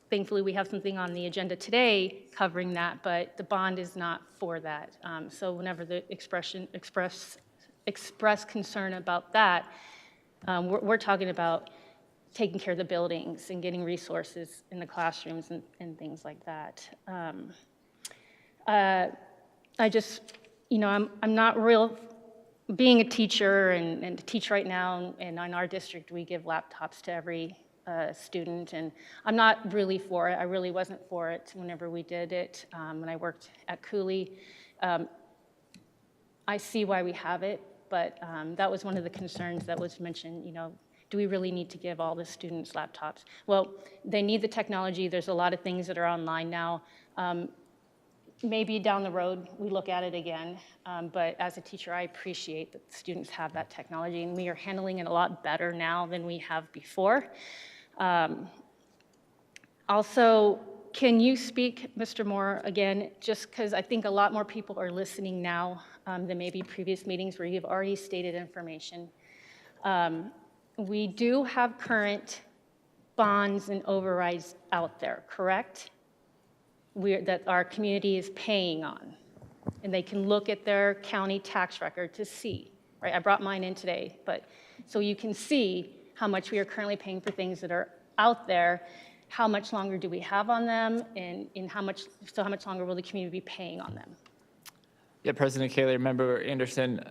S9: thankfully we have something on the agenda today covering that, but the bond is not for that. So whenever the express concern about that, we're talking about taking care of the buildings and getting resources in the classrooms and things like that. I just, you know, I'm not real, being a teacher and to teach right now, and in our district, we give laptops to every student, and I'm not really for it. I really wasn't for it whenever we did it. When I worked at Cooley, I see why we have it, but that was one of the concerns that was mentioned, you know, do we really need to give all the students laptops? Well, they need the technology. There's a lot of things that are online now. Maybe down the road, we look at it again, but as a teacher, I appreciate that students have that technology, and we are handling it a lot better now than we have before. Also, can you speak, Mr. Moore, again, just because I think a lot more people are listening now than maybe previous meetings where you've already stated information. We do have current bonds and overrides out there, correct? That our community is paying on, and they can look at their county tax record to see, right? I brought mine in today, but so you can see how much we are currently paying for things that are out there, how much longer do we have on them, and how much longer will the community be paying on them?
S6: Yeah, President Kaler, Member Anderson,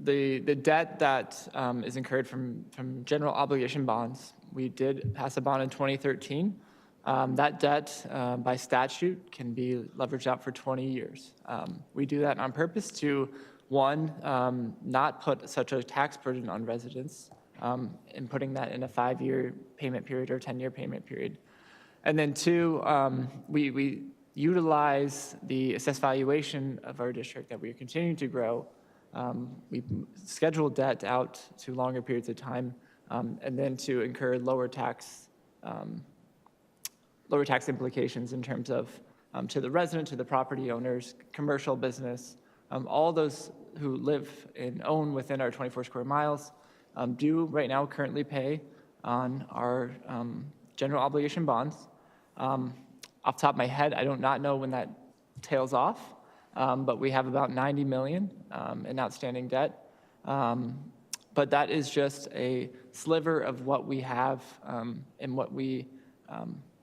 S6: the debt that is incurred from general obligation bonds, we did pass a bond in 2013. That debt, by statute, can be leveraged out for 20 years. We do that on purpose to, one, not put such a tax burden on residents and putting that in a 5-year payment period or 10-year payment period. And then two, we utilize the assessed valuation of our district that we are continuing to grow. We schedule debt out to longer periods of time and then to incur lower tax implications in terms of to the resident, to the property owners, commercial business, all those who live and own within our 24 square miles do right now currently pay on our general obligation bonds. Off the top of my head, I do not know when that tails off, but we have about 90 million in outstanding debt. But that is just a sliver of what we have and what we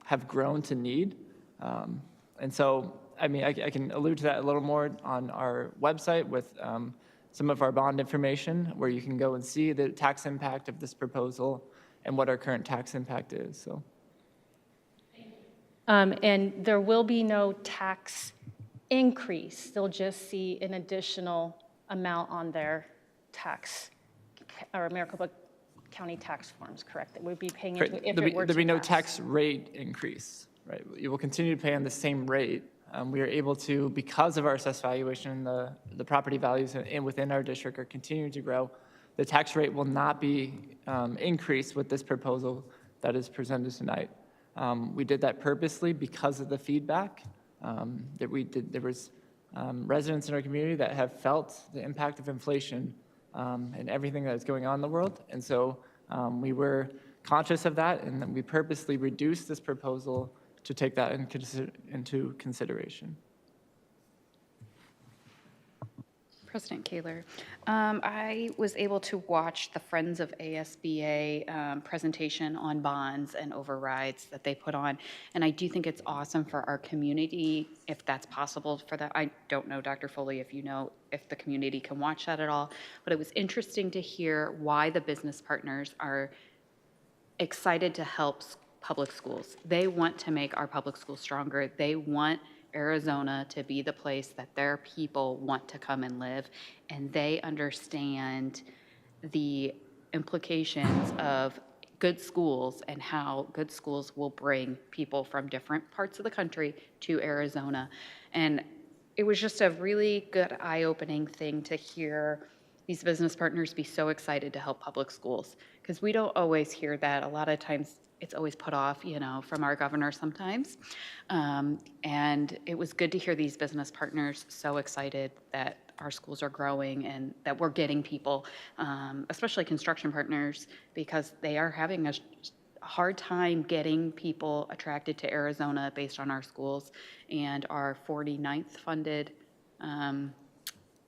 S6: have grown to need. And so, I mean, I can allude to that a little more on our website with some of our bond information, where you can go and see the tax impact of this proposal and what our current tax impact is. So.
S9: And there will be no tax increase. They'll just see an additional amount on their tax, or Maricopa County tax forms, correct? That we'd be paying into it if it were to
S6: There'll be no
S9: pass.
S6: tax rate increase, right? You will continue to pay on the same rate. We are able to, because of our assessed valuation, the property values within our district are continuing to grow. The tax rate will not be increased with this proposal that is presented tonight. We did that purposely because of the feedback that we did. There was residents in our community that have felt the impact of inflation and everything that is going on in the world. And so we were conscious of that, and then we purposely reduced this proposal to take that into consideration.
S15: President Kaler, I was able to watch the Friends of ASBA presentation on bonds and overrides that they put on, and I do think it's awesome for our community, if that's possible for that. I don't know, Dr. Foley, if you know if the community can watch that at all, but it was interesting to hear why the business partners are excited to help public schools. They want to make our public schools stronger. They want Arizona to be the place that their people want to come and live, and they understand the implications of good schools and how good schools will bring people from different parts of the country to Arizona. And it was just a really good eye-opening thing to hear these business partners be so excited to help public schools, because we don't always hear that. A lot of times it's always put off, you know, from our governor sometimes. And it was good to hear these business partners so excited that our schools are growing and that we're getting people, especially construction partners, because they are having a hard time getting people attracted to Arizona based on our schools and our 49th funded.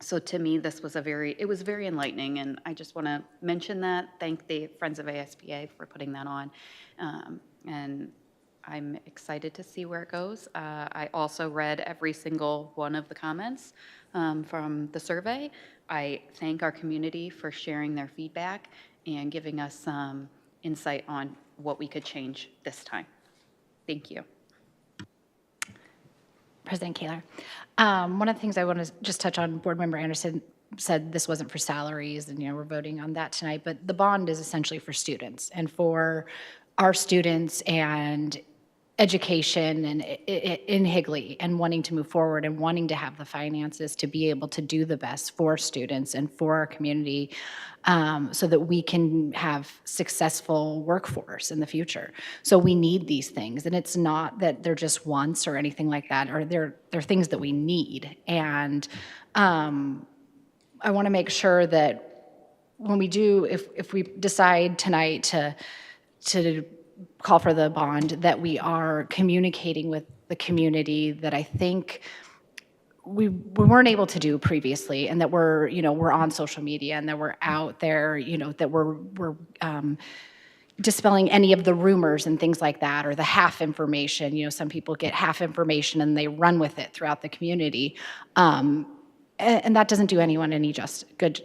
S15: So to me, this was it was very enlightening, and I just want to mention that, thank the Friends of ASBA for putting that on, and I'm excited to see where it goes. I also read every single one of the comments from the survey. I thank our community for sharing their feedback and giving us some insight on what we could change this time. Thank you.
S14: President Kaler. One of the things I want to just touch on, Board Member Anderson said this wasn't for salaries, and we're voting on that tonight, but the bond is essentially for students and for our students and education and in Higley, and wanting to move forward and wanting to have the finances to be able to do the best for students and for our community, so that we can have successful workforce in the future. So we need these things, and it's not that they're just wants or anything like that, or they're things that we need. And I want to make sure that when we do, if we decide tonight to call for the bond, that we are communicating with the community that I think we weren't able to do previously, and that we're on social media, and that we're out there, that we're dispelling any of the rumors and things like that, or the half information. Some people get half information and they run with it throughout the community. And that doesn't do anyone any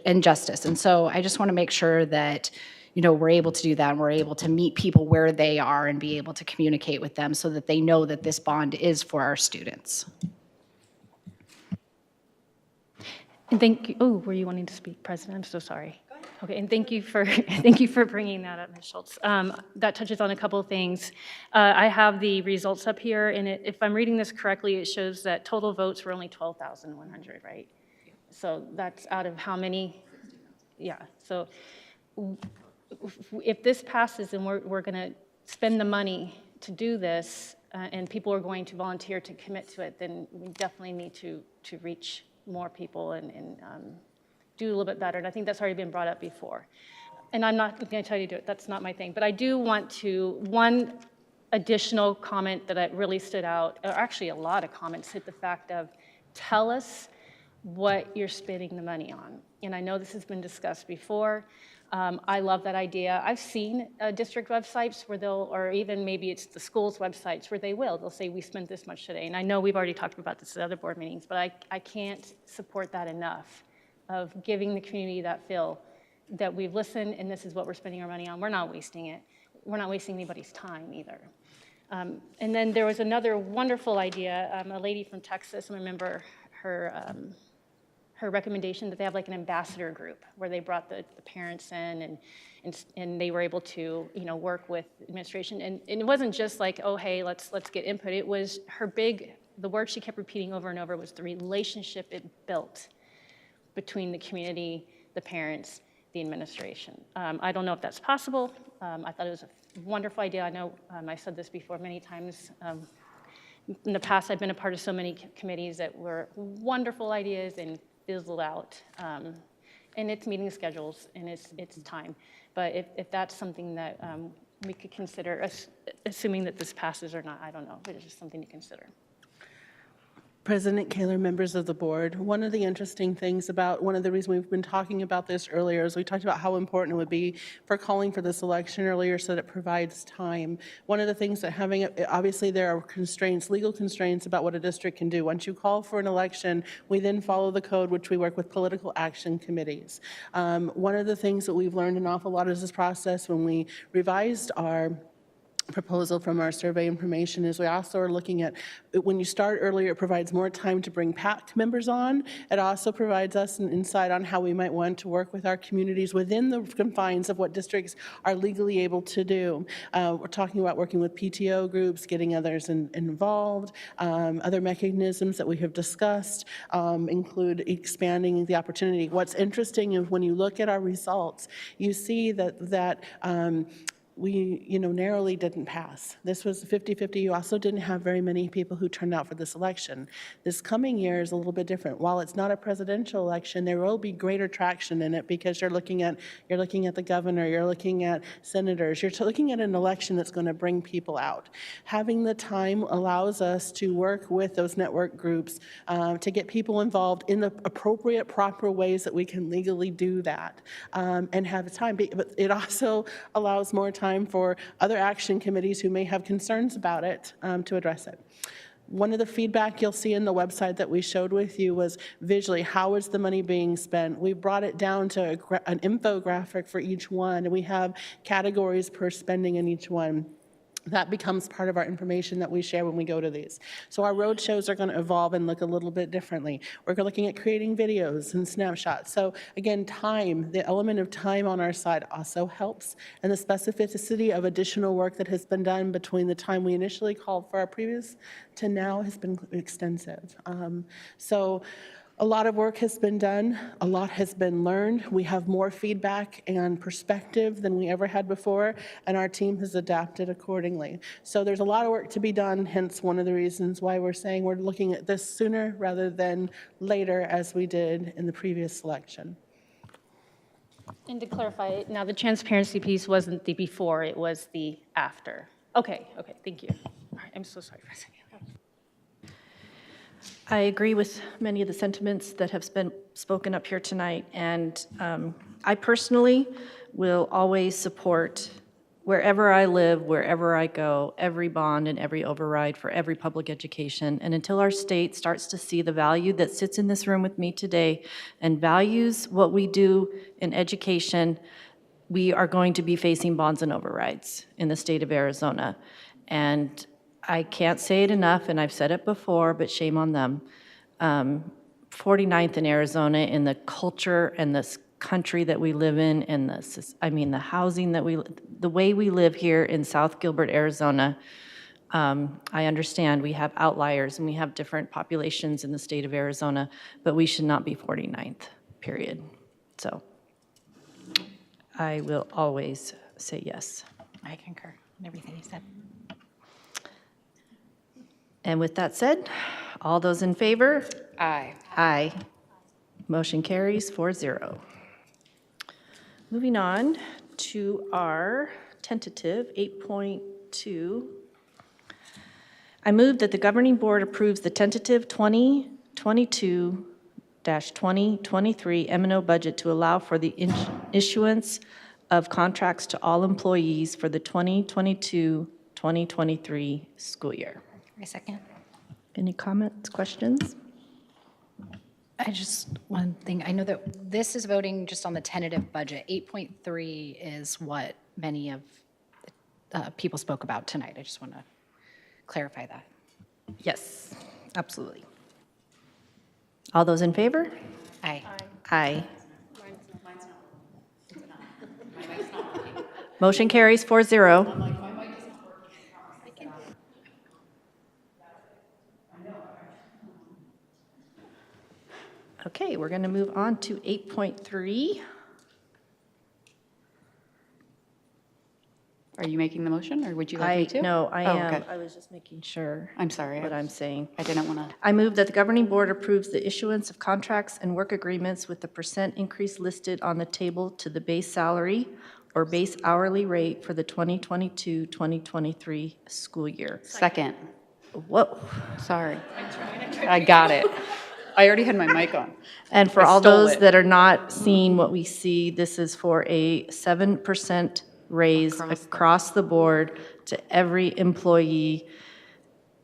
S14: injustice. And so I just want to make sure that we're able to do that, and we're able to meet people where they are and be able to communicate with them so that they know that this bond is for our students.
S9: And thank you. Oh, were you wanting to speak, President? I'm so sorry. Okay, and thank you for bringing that up, Ms. Schultz. That touches on a couple of things. I have the results up here, and if I'm reading this correctly, it shows that total votes were only 12,100, right? So that's out of how many? Yeah. So if this passes and we're going to spend the money to do this, and people are going to volunteer to commit to it, then we definitely need to reach more people and do a little bit better. And I think that's already been brought up before. And I'm not going to tell you to do it. That's not my thing. But I do want to, one additional comment that really stood out, or actually a lot of comments, hit the fact of, tell us what you're spending the money on. And I know this has been discussed before, I love that idea. I've seen district websites where they'll, or even maybe it's the school's websites where they'll say we spent this much today. And I know we've already talked about this at other board meetings, but I can't support that enough of giving the community that feel that we've listened and this is what we're spending our money on. We're not wasting it. We're not wasting anybody's time either. And then there was another wonderful idea. A lady from Texas, I remember her recommendation that they have like an ambassador group where they brought the parents in and they were able to work with administration. And it wasn't just like, oh, hey, let's get input. It was the word she kept repeating over and over was the relationship it built between the community, the parents, the administration. I don't know if that's possible. I thought it was a wonderful idea. I know I said this before many times. In the past, I've been a part of so many committees that were wonderful ideas and fizzled out. And it's meeting schedules and it's time. But if that's something that we could consider, assuming that this passes or not, I don't know, but it's just something to consider.
S2: President Kaler, members of the board, one of the interesting things about, one of the reasons we've been talking about this earlier is we talked about how important it would be for calling for this election earlier so that it provides time. One of the things that obviously there are constraints, legal constraints about what a district can do. Once you call for an election, we then follow the code, which we work with political action committees. One of the things that we've learned an awful lot is this process when we revised our proposal from our survey information is we also are looking at, when you start earlier, it provides more time to bring PAC members on. It also provides us an insight on how we might want to work with our communities within the confines of what districts are legally able to do. We're talking about working with PTO groups, getting others involved. Other mechanisms that we have discussed include expanding the opportunity. What's interesting is when you look at our results, you see that we, narrowly didn't pass. This was 50-50. You also didn't have very many people who turned out for this election. This coming year is a little bit different. While it's not a presidential election, there will be greater traction in it because you're looking at the governor, you're looking at senators, you're looking at an election that's going to bring people out. Having the time allows us to work with those network groups to get people involved in the appropriate, proper ways that we can legally do that and have the time. But it also allows more time for other action committees who may have concerns about it to address it. One of the feedback you'll see in the website that we showed with you was visually, how is the money being spent? We brought it down to an infographic for each one, and we have categories per spending in each one. That becomes part of our information that we share when we go to these. So our road shows are going to evolve and look a little bit differently. We're looking at creating videos and snapshots. So again, time, the element of time on our side also helps, and the specificity of additional work that has been done between the time we initially called for our previous to now has been extensive. So a lot of work has been done, a lot has been learned. We have more feedback and perspective than we ever had before, and our team has adapted accordingly. So there's a lot of work to be done, hence one of the reasons why we're saying we're looking at this sooner rather than later as we did in the previous election.
S9: And to clarify, now the transparency piece wasn't the before, it was the after. Okay, thank you. All right, I'm so sorry for a second.
S1: I agree with many of the sentiments that have been spoken up here tonight, and I personally will always support, wherever I live, wherever I go, every bond and every override for every public education. And until our state starts to see the value that sits in this room with me today and values what we do in education, we are going to be facing bonds and overrides in the state of Arizona. And I can't say it enough, and I've said it before, but shame on them. 49th in Arizona in the culture and this country that we live in, and the housing that the way we live here in South Gilbert, Arizona. I understand we have outliers and we have different populations in the state of Arizona, but we should not be 49th, period. So I will always say yes.
S11: I concur in everything you said.
S1: And with that said, all those in favor?
S11: Aye.
S1: Aye. Motion carries 4-0. Moving on to our tentative 8.2. I move that the governing board approves the tentative 2022-2023 M&O budget to allow for the issuance of contracts to all employees for the 2022-2023 school year.
S14: I second.
S1: Any comments, questions?
S14: I just, one thing, I know that this is voting just on the tentative budget. 8.3 is what many of people spoke about tonight. I just want to clarify that.
S1: Yes, absolutely. All those in favor?
S14: Aye.
S1: Aye. Motion carries 4-0. Okay, we're going to move on to 8.3.
S15: Are you making the motion, or would you like me to?
S1: No, I
S15: Oh,
S1: am.
S15: okay.
S1: I was just making sure.
S15: I'm sorry.
S1: What I'm saying.
S15: I didn't want to.
S1: I move that the governing board approves the issuance of contracts and work agreements with the percent increase listed on the table to the base salary or base hourly rate for the 2022-2023 school year.
S15: Second.
S1: Whoa.
S15: Sorry. I got it. I already had my mic on.
S1: And for
S15: I
S1: all
S15: stole
S1: those
S15: it.
S1: that are not seeing what we see, this is for a 7% raise across the board to every employee.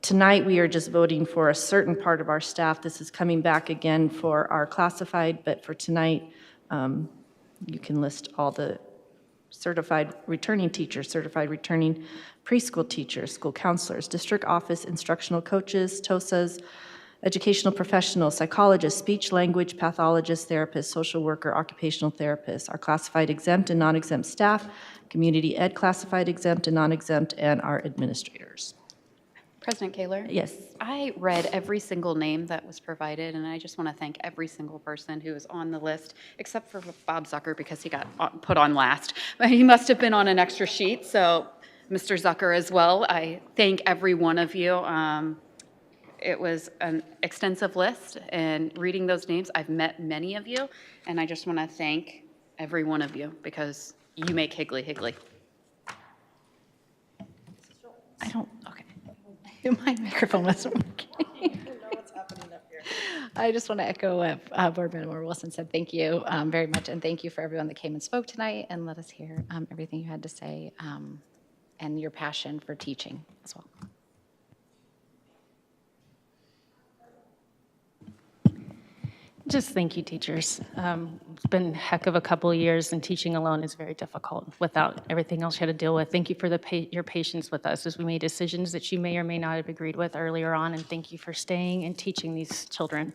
S1: Tonight, we are just voting for a certain part of our staff. This is coming back again for our classified, but for tonight, you can list all the certified returning teachers, certified returning preschool teachers, school counselors, district office instructional coaches, TOSAs, educational professionals, psychologists, speech language pathologists, therapists, social worker, occupational therapists, our classified exempt and non-exempt staff, community ed classified exempt and non-exempt, and our administrators.
S15: President Kaler?
S1: Yes.
S15: I read every single name that was provided, and I just want to thank every single person who was on the list, except for Bob Zucker, because he got put on last. But he must have been on an extra sheet, so Mr. Zucker as well. I thank every one of you. It was an extensive list, and reading those names, I've met many of you, and I just want to thank every one of you, because you make Higley Higley.
S14: I don't, okay. My microphone wasn't working. I just want to echo what Board Member Wilson said. Thank you very much, and thank you for everyone that came and spoke tonight and let us hear everything you had to say and your passion for teaching as well.
S9: Just thank you, teachers. It's been a heck of a couple of years, and teaching alone is very difficult without everything else you had to deal with. Thank you for your patience with us as we made decisions that you may or may not have agreed with earlier on, and thank you for staying and teaching these children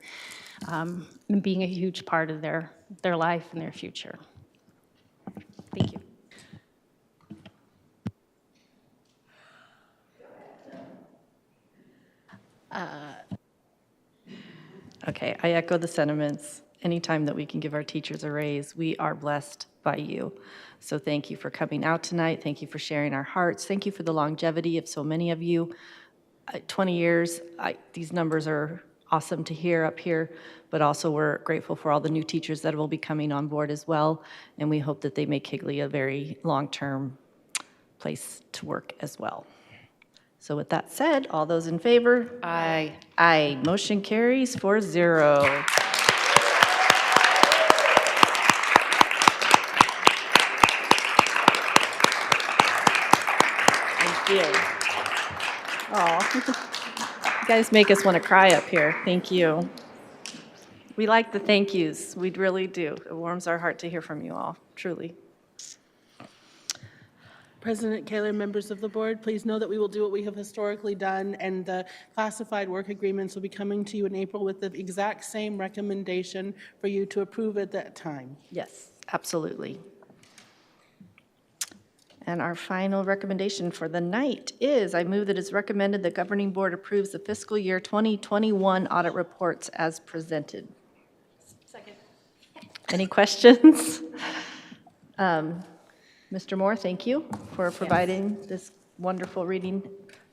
S9: and being a huge part of their life and their future. Thank you.
S1: Okay, I echo the sentiments. Anytime that we can give our teachers a raise, we are blessed by you. So thank you for coming out tonight. Thank you for sharing our hearts. Thank you for the longevity of so many of you. 20 years, these numbers are awesome to hear up here, but also we're grateful for all the new teachers that will be coming on board as well, and we hope that they make Higley a very long-term place to work as well. So with that said, all those in favor?
S15: Aye.
S1: Aye. Motion carries 4-0. Thank you. Oh, you guys make us want to cry up here. Thank you. We like the thank yous. We really do. It warms our heart to hear from you all, truly.
S2: President Kaler, members of the board, please know that we will do what we have historically done, and the classified work agreements will be coming to you in April with the exact same recommendation for you to approve at that time.
S1: Yes, absolutely. And our final recommendation for the night is, I move that it's recommended the governing board approves the fiscal year 2021 audit reports as presented.
S12: Second.
S1: Any questions? Mr. Moore, thank you for providing this wonderful reading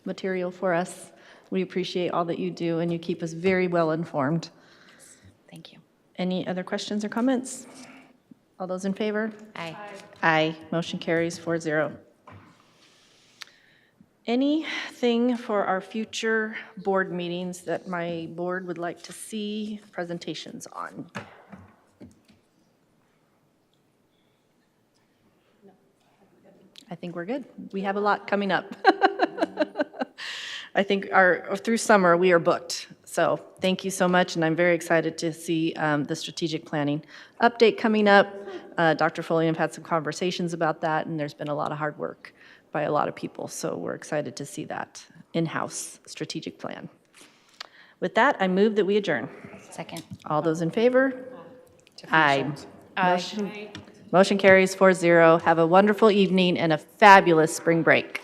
S1: material for us. We appreciate all that you do, and you keep us very well informed.
S14: Thank you.
S1: Any other questions or comments? All those in favor?
S14: Aye.
S1: Aye. Motion carries 4-0. Anything for our future board meetings that my board would like to see presentations on? I think we're good. We have a lot coming up. I think through summer, we are booked. So thank you so much, and I'm very excited to see the strategic planning update coming up. Dr. Foley and I've had some conversations about that, and there's been a lot of hard work by a lot of people, so we're excited to see that in-house strategic plan. With that, I move that we adjourn.
S11: Second.
S1: All those in favor? Aye. Motion carries 4-0. Have a wonderful evening and a fabulous spring break.